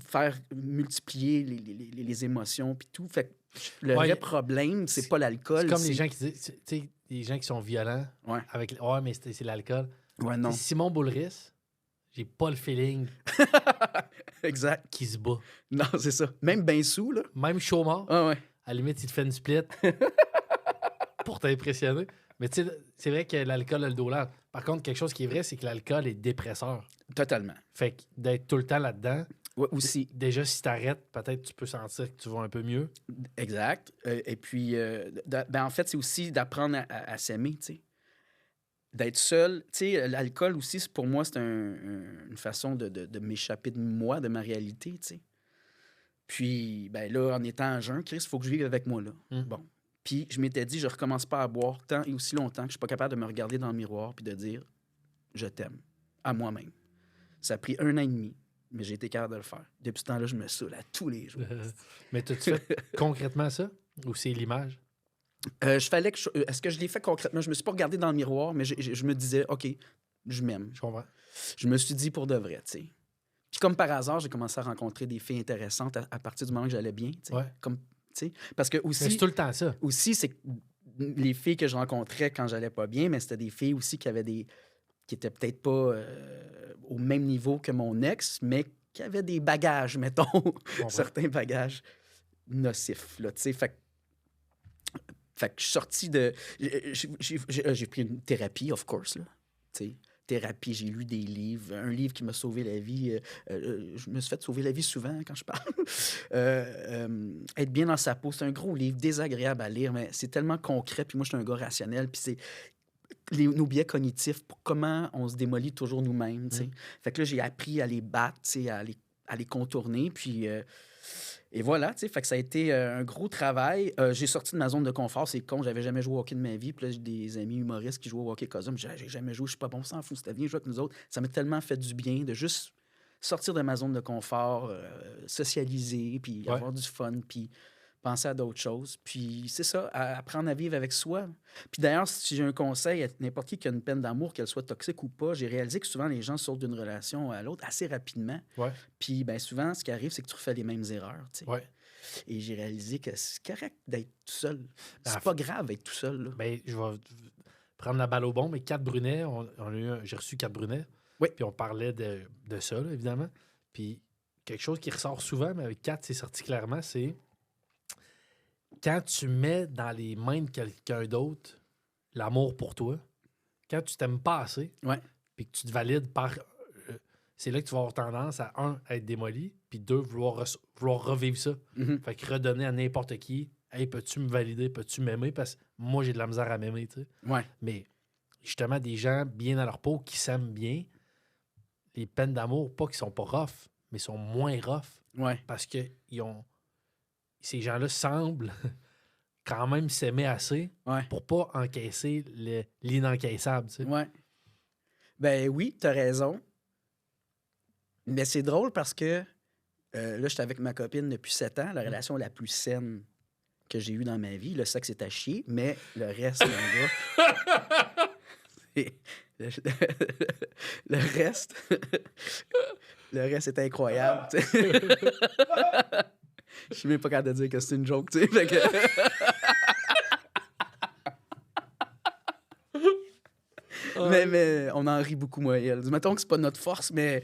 faire multiplier les émotions puis tout. Fait que le vrai problème, c'est pas l'alcool. C'est comme les gens qui disent, tu sais, les gens qui sont violents avec... Ouais, mais c'est l'alcool. Ouais, non. Simon Boulris, j'ai pas le feeling exact. Qui se bat. Non, c'est ça. Même ben sous, là. Même chaud mort. Ah ouais. À la limite, il te fait une split pour t'impressionner. Mais tu sais, c'est vrai que l'alcool a le dos large. Par contre, quelque chose qui est vrai, c'est que l'alcool est dépresseur. Totalement. Fait que d'être tout le temps là-dedans... Ouais, aussi. Déjà, si t'arrêtes, peut-être tu peux sentir que tu vas un peu mieux. Exact. Et puis, en fait, c'est aussi d'apprendre à s'aimer, tu sais. D'être seul. Tu sais, l'alcool aussi, pour moi, c'est une façon de m'échapper de moi, de ma réalité, tu sais. Puis, ben là, en étant à jeun, Chris, il faut que je vive avec moi, là. Bon. Puis, je m'étais dit, je recommence pas à boire tant et aussi longtemps que je suis pas capable de me regarder dans le miroir puis de dire « Je t'aime » à moi-même. Ça a pris 1 an et demi, mais j'ai été capable de le faire. Depuis ce temps-là, je me saoule à tous les jours. Mais t'as-tu fait concrètement ça? Ou c'est l'image? Est-ce que je l'ai fait concrètement? Je me suis pas regardé dans le miroir, mais je me disais « OK, je m'aime. » Je comprends. Je me suis dit pour de vrai, tu sais. Puis comme par hasard, j'ai commencé à rencontrer des filles intéressantes à partir du moment que j'allais bien, tu sais. Ouais. Comme, tu sais, parce que aussi... Mais c'est tout le temps ça. Aussi, c'est que les filles que je rencontrais quand j'allais pas bien, mais c'était des filles aussi qui étaient peut-être pas au même niveau que mon ex, mais qui avaient des bagages, mettons, certains bagages nocifs, là, tu sais. Fait que je suis sorti de... J'ai pris une thérapie, of course, là, tu sais. Thérapie, j'ai lu des livres. Un livre qui m'a sauvé la vie. Je me suis fait sauver la vie souvent quand je parle. Être bien dans sa peau, c'est un gros livre, désagréable à lire, mais c'est tellement concret. Puis moi, je suis un gars rationnel. Puis nos biais cognitifs, pour comment on se démolit toujours nous-mêmes. Tu sais. Fait que là, j'ai appris à les battre, tu sais, à les contourner. Puis, et voilà, tu sais, fait que ça a été un gros travail. J'ai sorti de ma zone de confort, c'est con, j'avais jamais joué au hockey de ma vie. Puis là, j'ai des amis humoristes qui jouent au hockey Cosum. J'ai jamais joué, je suis pas bon, on s'en fout, c'était viens jouer avec nous autres. Ça m'a tellement fait du bien de juste sortir de ma zone de confort, socialiser, puis avoir du fun, puis penser à d'autres choses. Puis c'est ça, apprendre à vivre avec soi. Puis d'ailleurs, si j'ai un conseil à n'importe qui a une peine d'amour, qu'elle soit toxique ou pas, j'ai réalisé que souvent les gens sortent d'une relation à l'autre assez rapidement. Ouais. Puis bien souvent, ce qui arrive, c'est que tu refais les mêmes erreurs. Tu sais. Ouais. Et j'ai réalisé que c'est correct d'être tout seul. C'est Ben, pas grave d'être tout seul. Là. Ben, je vais prendre la balle au bon, mais 4 Brunet, j'ai reçu 4 Brunet. Oui. Puis on parlait de ça, là, évidemment. Puis quelque chose qui ressort souvent, mais avec 4, c'est sorti clairement, c'est quand tu mets dans les mains de quelqu'un d'autre l'amour pour toi, quand tu t'aimes pas assez, puis que tu te valides par... c'est là que tu vas avoir tendance à, être démoli, puis 2, vouloir revivre ça. Fait que redonner à n'importe qui, « Hey, peux-tu me valider? Peux-tu m'aimer? » Parce que moi, j'ai de la misère à m'aimer, tu sais. Ouais. Mais justement, des gens bien dans leur peau, qui s'aiment bien, les peines d'amour, pas qu'ils sont pas rough, mais sont moins rough. Ouais. Parce que ces gens-là semblent quand même s'aimer assez pour pas encaisser l'inencaissable. Tu sais. Ouais. Ben oui, t'as raison. Mais c'est drôle parce que là, j'étais avec ma copine depuis 7 ans, la relation la plus saine que j'ai eue dans ma vie. Le sexe est à chier, mais le reste, mon gars... le reste... le reste est incroyable. Tu sais. Je suis même pas capable de dire que c'est une joke, tu sais. Fait que... mais on en rit beaucoup, moi et elle. Mettons que c'est pas notre force, mais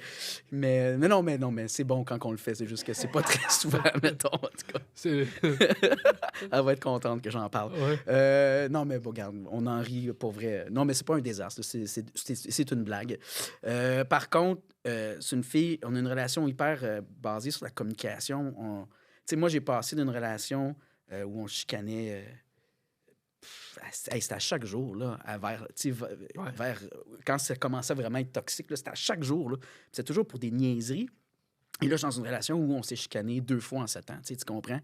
non, mais c'est bon quand on le fait. C'est juste que c'est pas très souvent, mettons, en tout cas. Elle va être contente que j'en parle. Ouais. Non, mais bon, regarde, on en rit pour vrai. Non, mais c'est pas un désastre. C'est une blague. Par contre, c'est une fille, on a une relation hyper basée sur la communication. Tu sais, moi, j'ai passé d'une relation où on chicanait... c'était à chaque jour, là, vers quand ça commençait vraiment à être toxique, c'était à chaque jour. Là. C'était toujours pour des niaiseries. Et là, je suis dans une relation où on s'est chicané 2 fois en 7 ans. Tu comprends?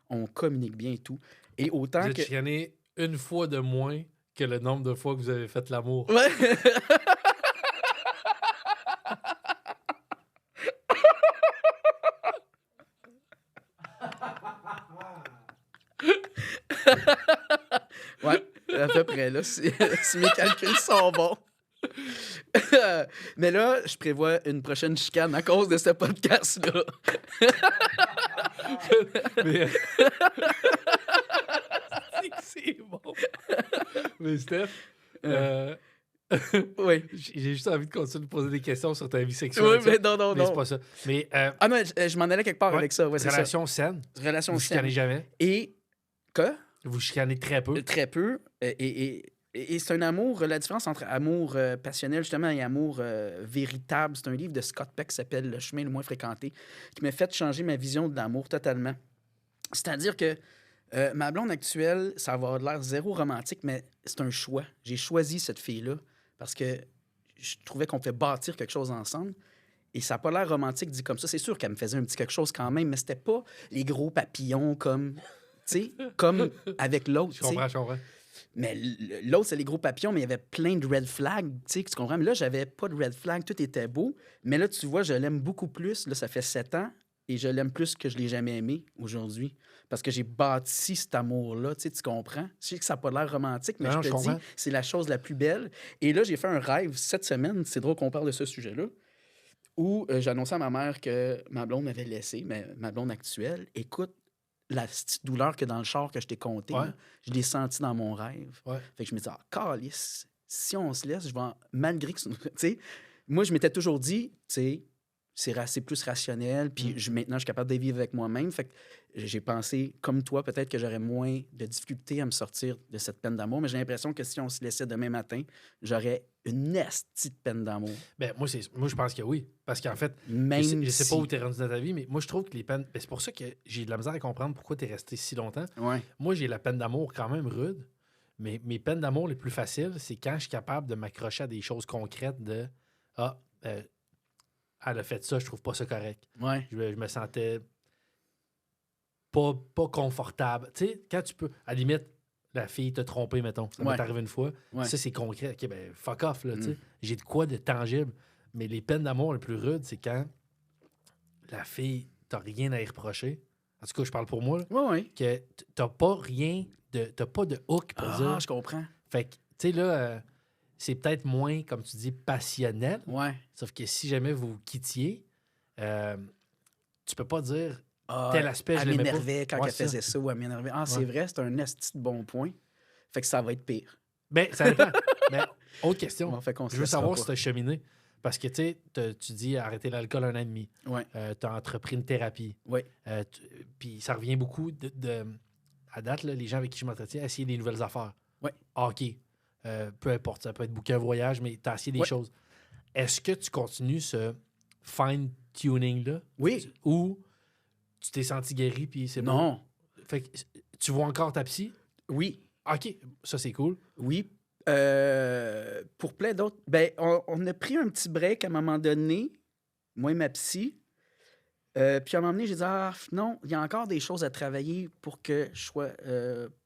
On communique bien et tout. Et autant vous êtes chicané une fois de moins que le nombre de fois que vous avez fait l'amour. Ouais! Ouais, à peu près, là, si mes calculs sont bons. Mais là, je prévois une prochaine chicane à cause de ce podcast-là. Mais... c'est bon. Mais Steph, oui. J'ai juste envie de continuer de poser des questions sur ta vie sexuelle. Oui, mais non. Mais c'est pas ça. Mais, ah non, je m'en allais quelque part avec ça. Ouais, relation saine. Relation vous saine. Vous chicanez jamais. Et que? Vous chicanez très peu. Très peu. Et c'est un amour, la différence entre amour passionnel, justement, et amour véritable. C'est un livre de Scott Peck qui s'appelle Le chemin le moins fréquenté, qui m'a fait changer ma vision de l'amour totalement. C'est-à-dire que ma blonde actuelle, ça va avoir l'air zéro romantique, mais c'est un choix. J'ai choisi cette fille-là parce que je trouvais qu'on pouvait bâtir quelque chose ensemble. Et ça n'a pas l'air romantique dit comme ça. C'est sûr qu'elle me faisait un petit quelque chose quand même, mais c'était pas les gros papillons comme avec l'autre. Je comprends. Mais l'autre, c'est les gros papillons, mais il y avait plein de red flags, tu comprends? Mais là, j'avais pas de red flags, tout était beau. Mais là, tu vois, je l'aime beaucoup plus. Là, ça fait 7 ans et je l'aime plus que je l'ai jamais aimé aujourd'hui. Parce que j'ai bâti cet amour-là, tu comprends? Je sais que ça n'a pas l'air romantique, mais je te dis, c'est la chose la plus belle. Et là, j'ai fait un rêve cette semaine, c'est drôle qu'on parle de ce sujet-là, où j'annonçais à ma mère que ma blonde m'avait laissé, mais ma blonde actuelle, écoute, la petite douleur que dans le char que je t'ai conté, je l'ai senti dans mon rêve. Fait que je me disais, calice, si on se laisse, je vais malgré que... Tu sais, moi, je m'étais toujours dit, tu sais, c'est plus rationnel, puis maintenant, je suis capable de vivre avec moi-même. Fait que j'ai pensé, comme toi, peut-être que j'aurais moins de difficulté à me sortir de cette peine d'amour, mais j'ai l'impression que si on se laissait demain matin, j'aurais une estie de peine d'amour. Ben, moi, je pense que oui. Parce qu'en fait, même je sais pas où tu es rendu dans ta vie, mais moi, je trouve que les peines... Ben, c'est pour ça que j'ai de la misère à comprendre pourquoi tu es resté si longtemps. Ouais. Moi, j'ai la peine d'amour quand même rude, Mes peines d'amour les plus faciles, c'est quand je suis capable de m'accrocher à des choses concrètes de Ah, elle a fait ça, je trouve pas ça correct. Ouais. Je me sentais pas confortable. Tu sais, quand tu peux, à la limite, la fille t'a trompé, mettons. Ça m'est arrivé une fois. Ouais. Ça, c'est concret. OK, ben, fuck off, là, tu sais. Mm. J'ai de quoi de tangible. Mais les peines d'amour les plus rudes, c'est quand la fille, t'as rien à y reprocher. En tout cas, je parle pour moi, là, Ouais. que t'as pas rien t'as pas de hook pour dire. Je comprends. Fait que, tu sais, là, c'est peut-être moins, comme tu dis, passionnel. Ouais. Sauf que si jamais vous vous quittiez, tu peux pas dire tel aspect, je elle l'aimais pas. m'énervait quand Ouais, elle faisait ça ou elle m'énervait. C'est Ouais. vrai, c'est un esti de bon point. Fait que ça va être pire. Ben, ça dépend. Mais autre question. Bon, fait qu'on se Je veux laissera savoir pas. si tu as cheminé. Parce que, tu sais, tu dis arrêter l'alcool 1 an et demi. Ouais. Tu as entrepris une thérapie. Ouais. Puis ça revient beaucoup à date, là, les gens avec qui je m'entretiens, à essayer des nouvelles affaires. Ouais. Hockey. Peu importe. Ça peut être booker un voyage, mais tu as essayé des choses. Est-ce que tu continues ce fine-tuning-là? Oui. Ou tu t'es senti guéri, puis c'est bon? Non. Fait que tu vois encore ta psy? Oui. OK. Ça, c'est cool. Oui. Pour plein d'autres. Ben, on a pris un petit break à un moment donné, moi et ma psy. Puis à un moment donné, j'ai dit non, il y a encore des choses à travailler pour que je sois.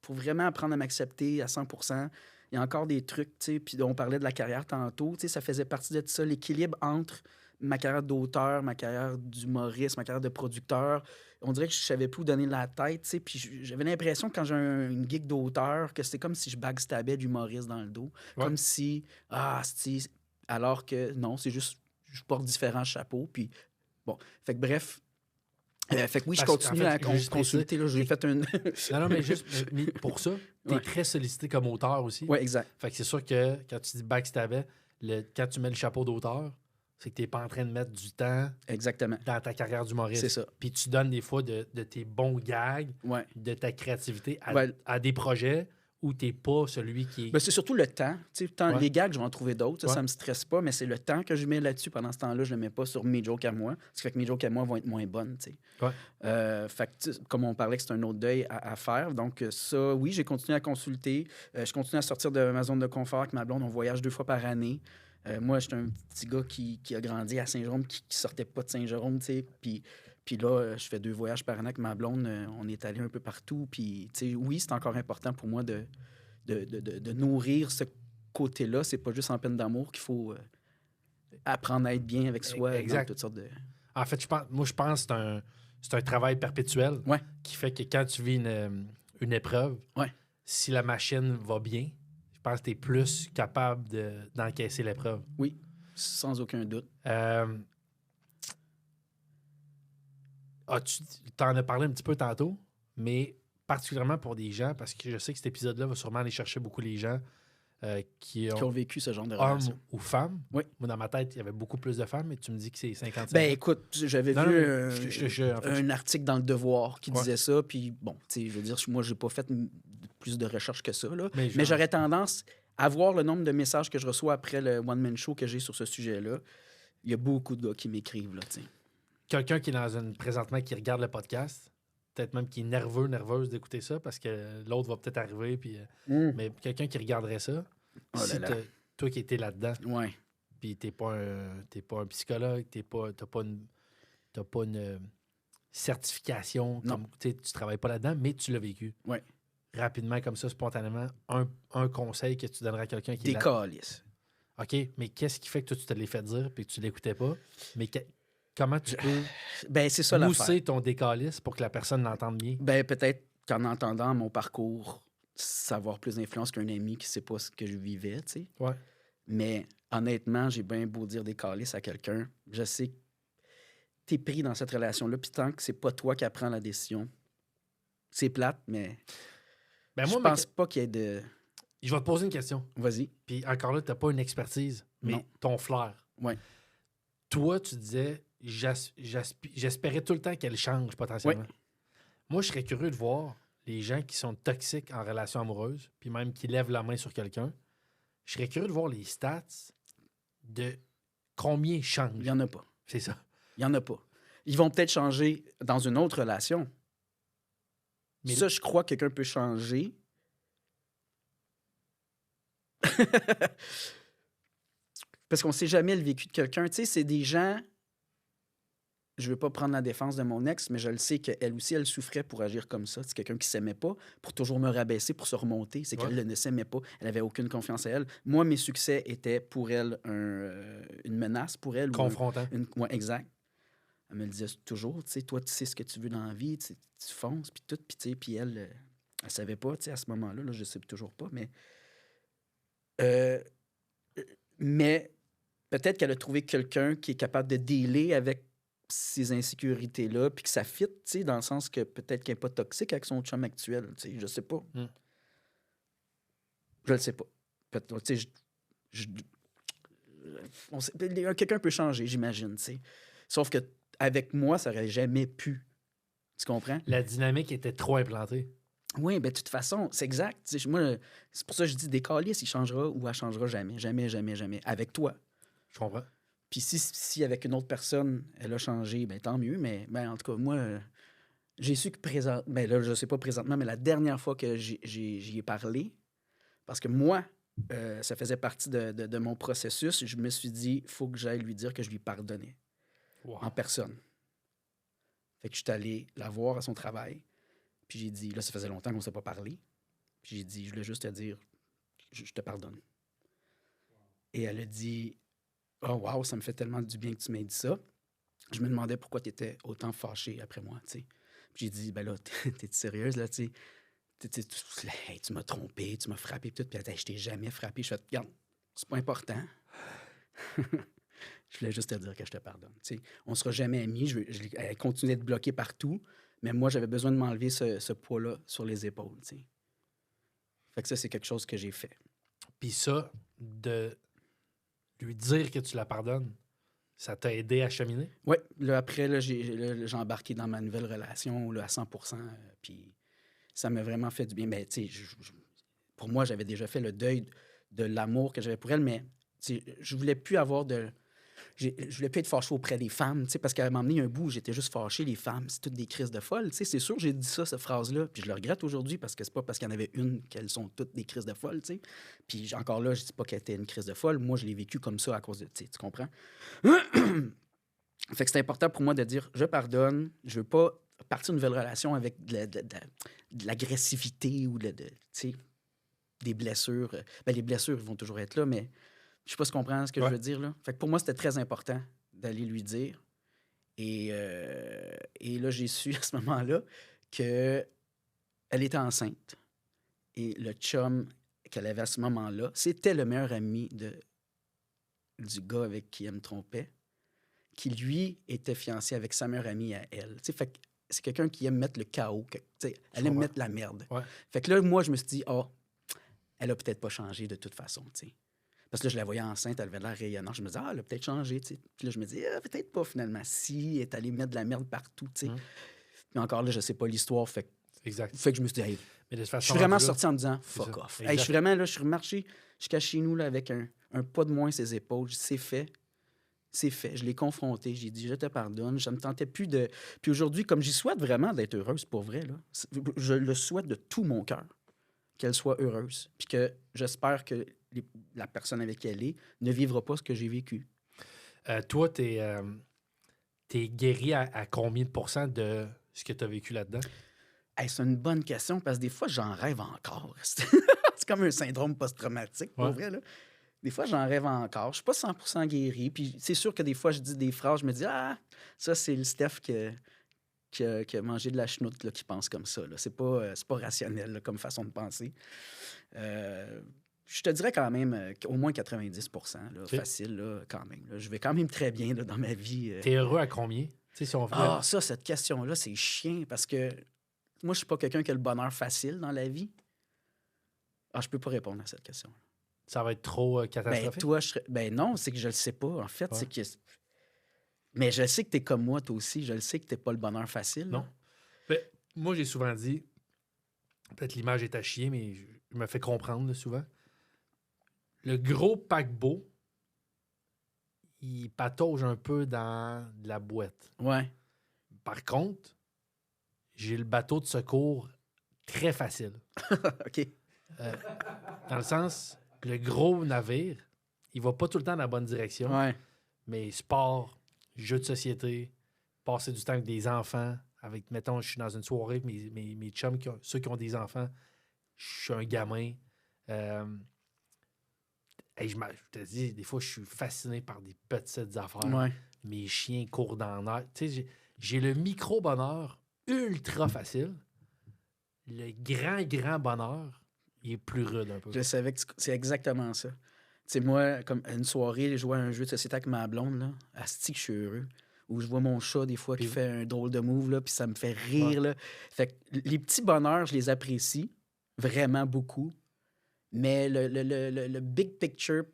Pour vraiment apprendre à m'accepter à 100%. Il y a encore des trucs, tu sais. Puis on parlait de la carrière tantôt. Tu sais, ça faisait partie de ça, l'équilibre entre ma carrière d'auteur, ma carrière d'humoriste, ma carrière de producteur. On dirait que je savais plus où donner la tête, tu sais. Puis j'avais l'impression que quand j'ai une gig d'auteur, que c'était comme si je backstabais d'humoriste dans le dos. Ouais. Comme si, alors que non, c'est juste, je porte différents chapeaux. Puis bon, fait que bref. Fait que oui, je continue à consulter. Là, j'ai fait une. non, mais juste mais pour ça, tu es très sollicité comme auteur aussi. Oui, exact. Fait que c'est sûr que quand tu dis backstabber, quand tu mets le chapeau d'auteur, c'est que tu n'es pas en train de mettre du temps Exactement. dans ta carrière d'humoriste. C'est ça. Puis tu donnes des fois de tes bons gags, de ta créativité à des projets où tu n'es pas celui qui est. Ben, c'est surtout le temps. Les gags, je vais en trouver d'autres. Ça ne me stresse pas, mais c'est le temps que je mets là-dessus. Pendant ce temps-là, je ne le mets pas sur mes jokes à moi. Ce qui fait que mes jokes à moi vont être moins bonnes. Fait que, comme on parlait que c'est un autre deuil à faire. Donc, ça, oui, j'ai continué à consulter. Je continue à sortir de ma zone de confort avec ma blonde. On voyage 2 fois par année. Moi, j'étais un petit gars qui a grandi à Saint-Jérôme, qui sortait pas de Saint-Jérôme, tu sais. Puis là, je fais 2 voyages par an avec ma blonde. On est allé un peu partout. Puis, tu sais, oui, c'est encore important pour moi de nourrir ce côté-là. C'est pas juste en peine d'amour qu'il faut apprendre à être bien avec soi. Exact. Dans toutes sortes de... En fait, je pense que c'est un travail perpétuel qui fait que quand tu vis une épreuve, si la machine va bien, je pense que tu es plus capable d'encaisser l'épreuve. Oui, sans aucun doute. Tu en as parlé un petit peu tantôt, mais particulièrement pour des gens, parce que je sais que cet épisode-là va sûrement aller chercher beaucoup les gens qui ont vécu ce genre de hommes relation. ou femmes. Oui. Moi, dans ma tête, il y avait beaucoup plus de femmes, mais tu me dis que c'est 55. Ben écoute, j'avais vu un article dans Le Devoir qui disait ça, puis bon, tu sais, je veux dire, moi, j'ai pas fait plus de recherches que ça, là, mais j'aurais tendance à voir le nombre de messages que je reçois après le one-man show que j'ai sur ce sujet-là. Il y a beaucoup de gars qui m'écrivent, là, tu sais. Quelqu'un qui est dans une présentement qui regarde le podcast, peut-être même qui est nerveuse d'écouter ça parce que l'autre va peut-être arriver. Puis, mais quelqu'un qui regarderait ça, toi qui étais là-dedans, puis t'es pas un psychologue, t'as pas une certification, comme, tu travailles pas là-dedans, mais tu l'as vécu. Rapidement, comme ça, spontanément, un conseil que tu donnerais à quelqu'un qui est là. Des calices. OK, mais qu'est-ce qui fait que toi, tu te l'as fait dire puis que tu l'écoutais pas? Mais comment tu peux c'est ça mousser ton décalice pour que la personne l'entende bien? Ben, peut-être qu'en entendant mon parcours, ça va avoir plus d'influence qu'un ami qui sait pas ce que je vivais, tu sais. Ouais. Mais honnêtement, j'ai bien beau dire des calices à quelqu'un, je sais que t'es pris dans cette relation-là, puis tant que c'est pas toi qui apprends la décision, c'est plate, mais je pense pas qu'il y ait de... Je vais te poser une question. Vas-y. Puis encore là, t'as pas une expertise, mais ton flair. Ouais. Toi, tu disais, j'espérais tout le temps qu'elle change potentiellement. Moi, je serais curieux de voir les gens qui sont toxiques en relation amoureuse, puis même qui lèvent la main sur quelqu'un. Je serais curieux de voir les stats de combien ils changent. Il y en a pas. C'est ça. Il y en a pas. Ils vont peut-être changer dans une autre relation. Mais ça, je crois que quelqu'un peut changer Parce qu'on ne sait jamais le vécu de quelqu'un. Tu sais, c'est des gens... Je ne veux pas prendre la défense de mon ex, mais je le sais qu'elle aussi, elle souffrait pour agir comme ça. C'est quelqu'un qui ne s'aimait pas, pour toujours me rabaisser, pour se remonter. C'est qu'elle ne s'aimait pas. Elle n'avait aucune confiance en elle. Moi, mes succès étaient pour elle une menace pour elle. Confrontant. Ouais, exact. Elle me le disait toujours, tu sais, toi, tu sais ce que tu veux dans la vie, tu fonces, puis tout. Puis elle ne savait pas, tu sais, à ce moment-là, là, je ne sais toujours pas, mais peut-être qu'elle a trouvé quelqu'un qui est capable de dealer avec ces insécurités-là, puis que ça fit, tu sais, dans le sens que peut-être qu'elle n'est pas toxique avec son chum actuel, tu sais, je sais pas. Je le sais pas. Tu sais, quelqu'un peut changer, j'imagine, tu sais. Sauf que avec moi, ça n'aurait jamais pu. Tu comprends? La dynamique était trop implantée. Oui, bien, de toute façon, c'est exact. Tu sais, moi, c'est pour ça que je dis des calices, il changera ou elle changera jamais. Jamais, jamais, jamais. Avec toi. Je comprends. Puis si avec une autre personne, elle a changé, ben tant mieux. Mais ben, en tout cas, moi, j'ai su que ben là, je sais pas présentement, mais la dernière fois que j'y ai parlé, parce que moi, ça faisait partie de mon processus, je me suis dit, il faut que j'aille lui dire que je lui pardonnais. Wow. En personne. Fait que je suis allé la voir à son travail. Puis j'ai dit, là, ça faisait longtemps qu'on ne s'est pas parlé. Puis j'ai dit, je voulais juste te dire, je te pardonne. Et elle a dit, oh wow, ça me fait tellement du bien que tu m'aies dit ça. Je me demandais pourquoi tu étais autant fâché après moi, tu sais. Puis j'ai dit, ben là, t'es sérieuse, là, tu sais. Hey, tu m'as trompé, tu m'as frappé, tout. Puis elle dit, je t'ai jamais frappé. Je fais, regarde, c'est pas important. Je voulais juste te dire que je te pardonne. Tu sais, on ne sera jamais amis. Elle continuait de bloquer partout, mais moi, j'avais besoin de m'enlever ce poids-là sur les épaules. Tu sais. Fait que ça, c'est quelque chose que j'ai fait. Puis ça, de lui dire que tu la pardonnes, ça t'a aidé à cheminer? Oui. Après, là, j'ai embarqué dans ma nouvelle relation là, à 100%. Puis ça m'a vraiment fait du bien. Mais, tu sais, pour moi, j'avais déjà fait le deuil de l'amour que j'avais pour elle, mais je voulais plus avoir de... Je voulais plus être fâché auprès des femmes, parce qu'à un moment donné, il y a un bout où j'étais juste fâché, les femmes, c'est toutes des crises de folles. C'est sûr, j'ai dit ça, cette phrase-là, puis je le regrette aujourd'hui parce que c'est pas parce qu'il y en avait une qu'elles sont toutes des crises de folles, tu sais. Puis encore là, je dis pas qu'elle était une crise de folle, moi, je l'ai vécu comme ça à cause de, tu comprends? Fait que c'est important pour moi de dire, je pardonne, je veux pas partir d'une nouvelle relation avec de l'agressivité ou tu sais, des blessures. Ben, les blessures vont toujours être là, mais je sais pas si tu comprends ce que je veux dire, là. Fait que pour moi, c'était très important d'aller lui dire. Et là, j'ai su à ce moment-là qu'elle était enceinte. Et le chum qu'elle avait à ce moment-là, c'était le meilleur ami du gars avec qui elle me trompait, qui, lui, était fiancé avec sa meilleure amie à elle. T'sais, fait que c'est quelqu'un qui aime mettre le chaos. Elle aime mettre la merde. Ouais. Fait que là, moi, je me suis dit, elle a peut-être pas changé de toute façon, t'sais. Parce que là, je la voyais enceinte, elle avait l'air rayonnante. Je me disais, elle a peut-être changé, tu sais. Puis là, je me dis, peut-être pas finalement. Si, elle est allée mettre de la merde partout, tu sais. Mais encore là, je sais pas l'histoire. Fait que je me suis dit, hey, mais de toute façon, je suis vraiment sorti en me disant, fuck off. Hey, je suis vraiment là, je suis remarché jusqu'à chez nous là, avec un poids de moins ses épaules. C'est fait. C'est fait. Je l'ai confronté. J'ai dit, je te pardonne. Je ne me tentais plus de. Puis aujourd'hui, comme j'y souhaite vraiment d'être heureuse pour vrai, là, je le souhaite de tout mon cœur, qu'elle soit heureuse. Puis que j'espère que la personne avec qui elle est ne vivra pas ce que j'ai vécu. Toi, t'es guéri à combien de pourcents de ce que tu as vécu là-dedans? Hey, c'est une bonne question parce que des fois, j'en rêve encore. C'est comme un syndrome post-traumatique, pour vrai. Là. Des fois, j'en rêve encore. Je ne suis pas 100% guéri. Puis c'est sûr que des fois, je dis des phrases, je me dis, ça, c'est le Steph qui a mangé de la chenoute, là, qui pense comme ça. C'est pas rationnel là, comme façon de penser. Je te dirais quand même au moins 90%, là, facile, là, quand même. Là. Je vais quand même très bien là, dans ma vie. T'es heureux à combien? Si on veut... ça, cette question-là, c'est chiant parce que moi, je suis pas quelqu'un qui a le bonheur facile dans la vie. Je peux pas répondre à cette question-là. Ça va être trop catastrophique? Ben, toi, non, c'est que je le sais pas. En fait, c'est que... Mais je sais que t'es comme moi, toi aussi. Je le sais que t'es pas le bonheur facile. Non. Ben, moi, j'ai souvent dit, peut-être l'image est à chier, mais je me fais comprendre là, souvent. Le gros paquebot, il patauge un peu dans de la boîte. Ouais. Par contre, j'ai le bateau de secours très facile. OK. Dans le sens, le gros navire, il va pas tout le temps dans la bonne direction. Ouais. Mais sport, jeux de société, passer du temps avec des enfants, avec, mettons, je suis dans une soirée, mes chums, ceux qui ont des enfants, je suis un gamin. Je te dis, des fois, je suis fasciné par des petites affaires. Ouais. Mes chiens courent dans l'air. Tu sais, j'ai le micro-bonheur ultra facile. Le grand bonheur, il est plus rude un peu. Je savais que c'est exactement ça. Tu sais, moi, comme une soirée, je jouais à un jeu de société avec ma blonde, là. Asti que je suis heureux. Où je vois mon chat, des fois, qui fait un drôle de move, là, puis ça me fait rire, là. Fait que les petits bonheurs, je les apprécie vraiment beaucoup. Mais le big picture,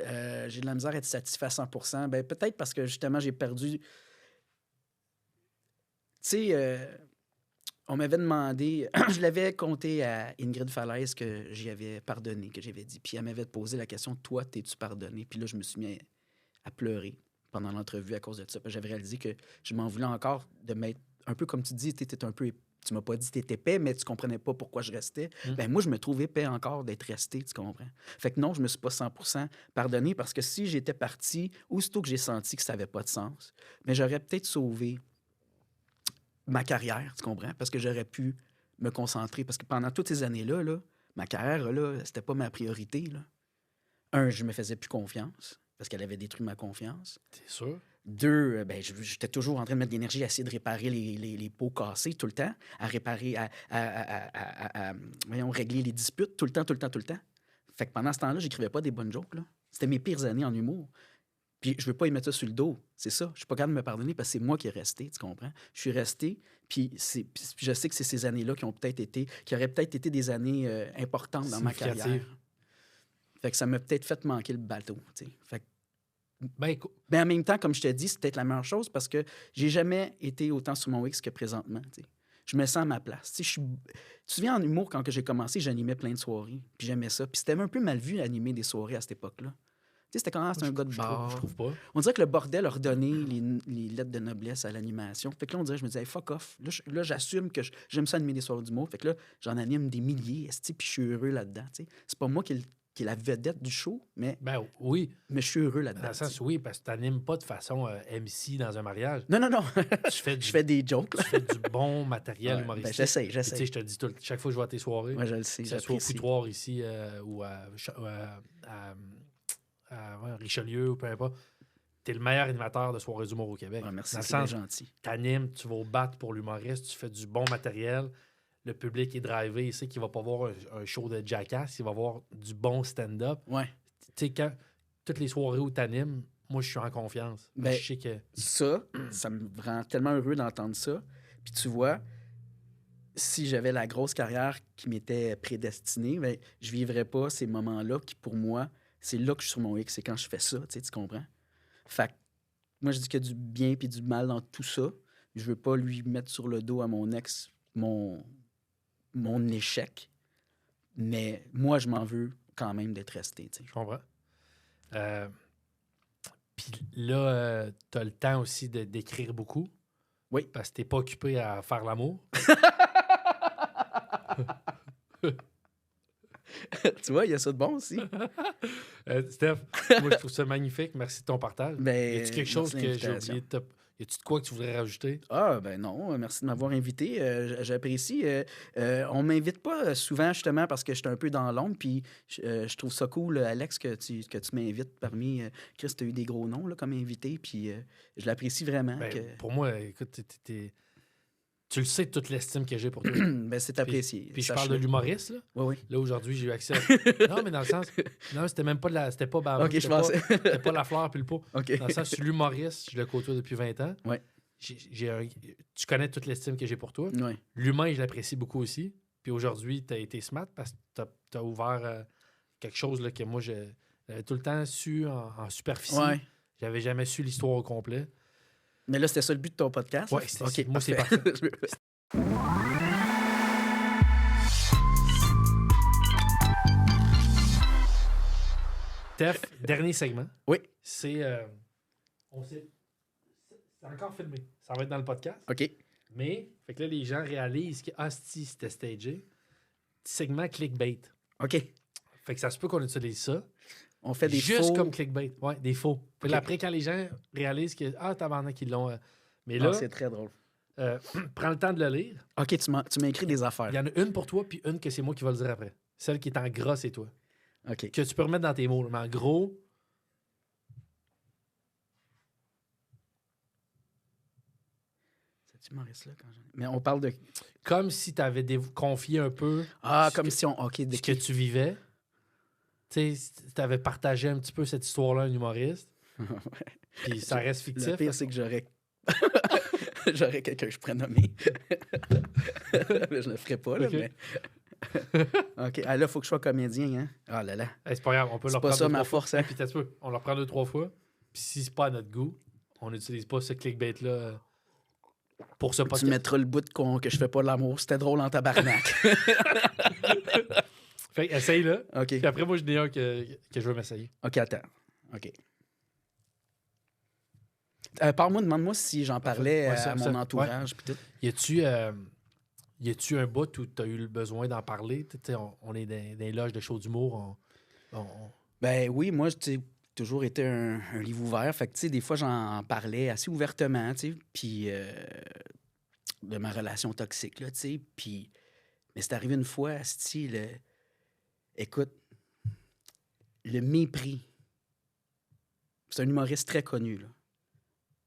j'ai de la misère à être satisfait à 100%. Ben, peut-être parce que, justement, j'ai perdu... Tu sais... on m'avait demandé, je l'avais compté à Ingrid Falaise que j'y avais pardonné, que j'avais dit. Puis elle m'avait posé la question, toi, t'es-tu pardonné? Puis là, je me suis mis à pleurer pendant l'entrevue à cause de ça. Puis j'avais réalisé que je m'en voulais encore de m'être, un peu comme tu dis, t'étais un peu, tu m'as pas dit t'étais épais, mais tu comprenais pas pourquoi je restais. Ben moi, je me trouvais épais encore d'être resté, tu comprends? Fait que non, je me suis pas 100% pardonné parce que si j'étais parti, aussitôt que j'ai senti que ça avait pas de sens, mais j'aurais peut-être sauvé ma carrière, tu comprends? Parce que j'aurais pu me concentrer. Parce que pendant toutes ces années-là, là, ma carrière, là, c'était pas ma priorité. Là. Un, je me faisais plus confiance parce qu'elle avait détruit ma confiance. C'est sûr. Deux, ben, j'étais toujours en train de mettre de l'énergie à essayer de réparer les pots cassés tout le temps, à réparer, voyons, régler les disputes tout le temps. Fait que pendant ce temps-là, j'écrivais pas des bonnes jokes. Là. C'était mes pires années en humour. Puis je veux pas y mettre ça sur le dos. C'est ça. Je suis pas capable de me pardonner parce que c'est moi qui est resté, tu comprends? Je suis resté, puis je sais que c'est ces années-là qui auraient peut-être été des années importantes dans ma carrière. Fait que ça m'a peut-être fait manquer le bateau, tu sais. Fait que... Ben, en même temps, comme je te dis, c'est peut-être la meilleure chose parce que j'ai jamais été autant sur mon X que présentement, tu sais. Je me sens à ma place. Tu te souviens, en humour, quand j'ai commencé, j'animais plein de soirées. Puis j'aimais ça. Puis c'était un peu mal vu d'animer des soirées à cette époque-là. C'était quand même un gars de bar. Je trouve pas. On dirait que le bordel a redonné les lettres de noblesse à l'animation. Fait que là, on dirait, je me disais, hey, fuck off. Là, j'assume que j'aime ça animer des soirées d'humour. Fait que là, j'en anime des milliers, puis je suis heureux là-dedans. T'sais. C'est pas moi qui est la vedette du show, mais, ben, oui. Mais je suis heureux là-dedans. Dans le sens, oui, parce que tu n'animes pas de façon MC dans un mariage. Non. Je fais des jokes. Tu fais du bon matériel humoristique. Ben, j'essaie. Tu sais, je te dis chaque fois que je vois à tes soirées, ouais, je le sais, que ce soit au foutoir ici ou à Richelieu ou peu importe, t'es le meilleur animateur de soirées d'humour au Québec. Ouais, merci, c'est gentil. T'animes, tu vas au battre pour l'humoriste, tu fais du bon matériel, le public est drivé, il sait qu'il va pas voir un show de Jackass, il va voir du bon stand-up. Ouais. Tu sais, quand toutes les soirées où t'animes, moi, je suis en confiance. Ben, je sais que... Ça me rend tellement heureux d'entendre ça. Puis tu vois, si j'avais la grosse carrière qui m'était prédestinée, ben, je vivrais pas ces moments-là qui, pour moi, c'est là que je suis sur mon X, c'est quand je fais ça, tu comprends? Fait que moi, je dis qu'il y a du bien et du mal dans tout ça. Je veux pas lui mettre sur le dos à mon ex mon échec, mais moi, je m'en veux quand même d'être resté, tu sais. Je comprends. Puis là, t'as le temps aussi d'écrire beaucoup. Oui. Parce que t'es pas occupé à faire l'amour. Tu vois, il y a ça de bon aussi. Steph, moi, je trouve ça magnifique. Merci de ton partage. Ben, y a-tu quelque chose que j'ai oublié de te... Y a-tu de quoi que tu voudrais rajouter? Ah, ben non. Merci de m'avoir invité. J'apprécie. On m'invite pas souvent, justement, parce que je suis un peu dans l'ombre. Puis je trouve ça cool, Alex, que tu m'invites parmi... Chris, tu as eu des gros noms là, comme invité. Puis je l'apprécie vraiment. Ben, pour moi, écoute, tu le sais, toute l'estime que j'ai pour toi. Ben, c'est apprécié. Puis je parle de l'humoriste, là. Oui. Là, aujourd'hui, j'ai eu accès à... Non, mais dans le sens... Non, c'était même pas de la... C'était pas OK, je pensais. C'était pas la fleur puis le pot. OK. Dans le sens, l'humoriste, je le côtoie depuis 20 ans. Oui. Tu connais toute l'estime que j'ai pour toi. Oui. L'humain, je l'apprécie beaucoup aussi. Puis aujourd'hui, tu as été smart parce que tu as ouvert quelque chose là, que moi, j'avais tout le temps su en superficie. Ouais. J'avais jamais su l'histoire au complet. Mais là, c'était ça le but de ton podcast? Oui, moi, c'est parfait. Steph, dernier segment. Oui. C'est encore filmé. Ça va être dans le podcast. OK. Mais, fait que là, les gens réalisent que, c'était stagé. Petit segment clickbait. OK. Fait que ça se peut qu'on utilise ça. On fait des juste faux... comme clickbait. Ouais, des faux. Puis là, Ok. après, quand les gens réalisent que tabarnak, qu'ils l'ont. Mais Ah, là, c'est très drôle. prends le temps de le lire. OK, tu m'as écrit des affaires. Il y en a une pour toi, puis une que c'est moi qui va le dire après. Celle qui est en gras, c'est toi. OK. Que tu peux remettre dans tes mots. Mais en gros, C'est-tu Maurice là quand j'en ai- Mais on parle de... comme si tu avais confié un peu Ah, ce comme que- si on... OK, de ce que qui? tu vivais. Tu sais, tu avais partagé un petit peu cette histoire-là à un humoriste. Puis ça reste fictif. Le pire, c'est que j'aurais... j'aurais quelqu'un que je pourrais nommer. Mais je le ferai pas, là, Ok. mais... OK. Ah, là, il faut que je sois comédien, hein? Ah là là. Hey, c'est pas grave, on peut C'est le pas reprendre ça, deux, ma trois fois. force, hein? Hey, puis t'as peu, on le reprend 2-3 fois. Puis si c'est pas à notre goût, on n'utilise pas ce clickbait-là pour ce Tu podcast. mettras le bout que je fais pas de l'amour. C'était drôle en tabarnak. Fait que essaye-le. OK. Puis après, moi, je n'ai un que je veux m'essayer. OK, attends. OK. Parle-moi, demande-moi si j'en parlais Ouais, ça, à mon ça, entourage. Puis tout. Y a-tu un bout où tu as eu le besoin d'en parler? Tu sais, on est dans les loges de show d'humour. Ben oui, moi, j'ai toujours été un livre ouvert. Fait que, tu sais, des fois, j'en parlais assez ouvertement, tu sais, puis de ma relation toxique, là, tu sais. Puis, mais c'est arrivé une fois, style, écoute, le mépris. C'est un humoriste très connu, là.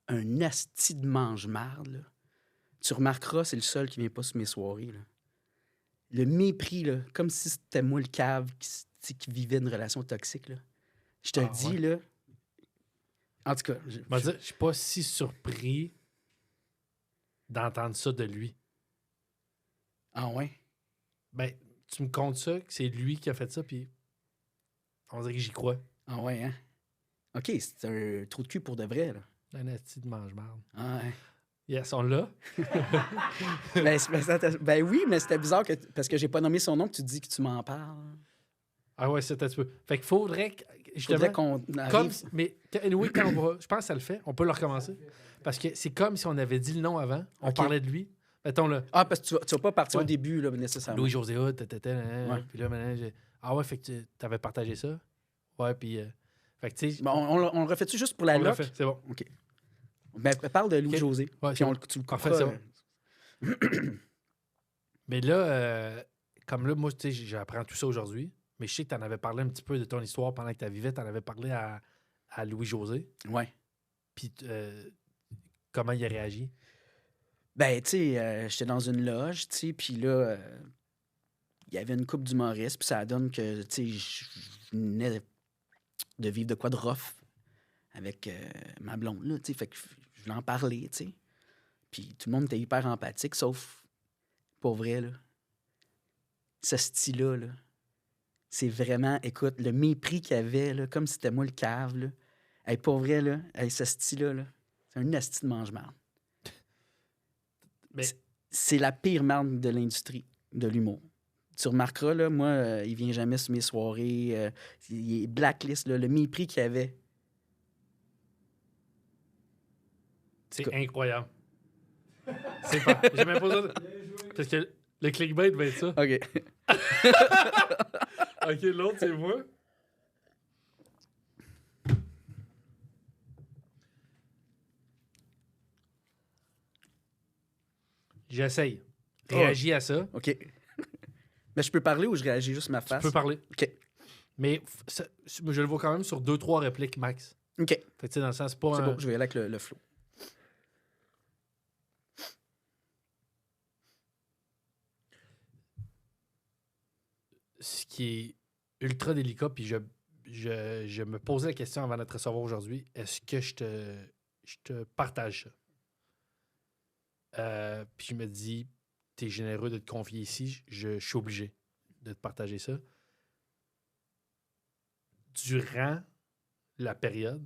Un asti de mange-marde, là. Tu remarqueras, c'est le seul qui vient pas sur mes soirées, là. Le mépris, là, comme si c'était moi le cave qui vivait une relation toxique, là. Je te dis, ouais. là... En tout cas... Je suis pas si surpris d'entendre ça de lui. Ah ouais? Ben, tu me comptes ça, que c'est lui qui a fait ça, puis on dirait que j'y crois. Ah ouais, hein? OK, c'est un trou de cul pour de vrai, là. Un asti de mange-marde. Ah ouais. Yes, on l'a. Ben oui, mais c'était bizarre parce que j'ai pas nommé son nom, que tu dis que tu m'en parles. Ah ouais, c'était un petit peu. Fait qu'il faudrait que, justement, Faudrait qu'on arrive... comme, mais anyway, quand on va, je pense que ça le fait, on peut le recommencer. Parce que c'est comme si on avait dit le nom avant, on OK. parlait de lui. Mettons le Ah, parce que tu vas pas partir Ouais. au début, là, nécessairement. Louis-José Hood, Ouais. puis là, maintenant, ah ouais, fait que tu avais partagé ça. Ouais, puis, fait que tu sais, Bon, on le refait-tu juste pour la on le loc? refait, c'est bon. OK. Ben, parle de Louis-José. Ouais, Puis c'est bon. tu le Parfait, couperas, c'est Mais là, comme là, moi, tu sais, j'apprends tout ça aujourd'hui, mais je sais que tu en avais parlé un petit peu de ton histoire pendant que tu vivais, tu en avais parlé à Louis-José, Ouais. puis comment il a réagi. Ben, tu sais, j'étais dans une loge, tu sais, puis là, il y avait une couple d'humoristes, puis ça donne que, tu sais, je venais de vivre de quoi de rough avec ma blonde, là, tu sais, fait que je voulais en parler, tu sais. Puis tout le monde était hyper empathique, sauf, pour vrai, là, ce style-là, là, c'est vraiment, écoute, le mépris qu'il y avait, là, comme si c'était moi le cave, là. Hey, pour vrai, là, hey, ce style-là, là, c'est un asti de mange-marde. Mais C'est la pire marde de l'industrie de l'humour. Tu remarqueras, là, moi, il vient jamais sur mes soirées. Il est blacklist, là, le mépris qu'il y avait. c'est cas- incroyable. C'est pas. J'ai même pas besoin de... Parce que le clickbait va être ça. OK. OK, l'autre, c'est moi. J'essaye. Réagis à ça. OK. Mais je peux parler ou je réagis juste ma Tu face? peux parler. OK. Mais je le vois quand même sur 2-3 répliques max. OK. Fait que tu sais, dans le sens, c'est pas C'est un... bon, je vais y aller avec le flow. Ce qui est ultra délicat, puis je me posais la question avant de te recevoir aujourd'hui, est-ce que je te partage ça? Puis je me dis, t'es généreux de te confier ici, je suis obligé de te partager ça. Durant la période,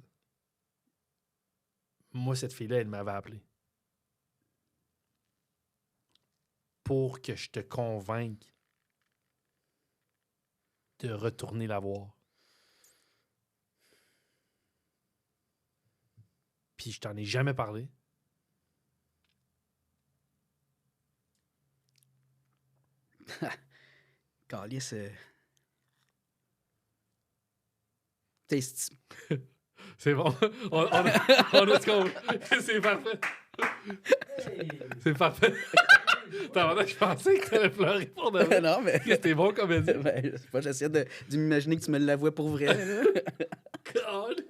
moi, cette fille-là, elle m'avait appelé pour que je te convainque de retourner la voir. Puis je t'en ai jamais parlé. Calice, Tasty. C'est bon. On a ce qu'on... C'est parfait. C'est parfait. Je pensais que t'allais pleurer pour de vrai. Non, mais... C'était bon comédien. Ben, je sais pas, j'essaie de m'imaginer que tu me l'avouais pour vrai. Là. God.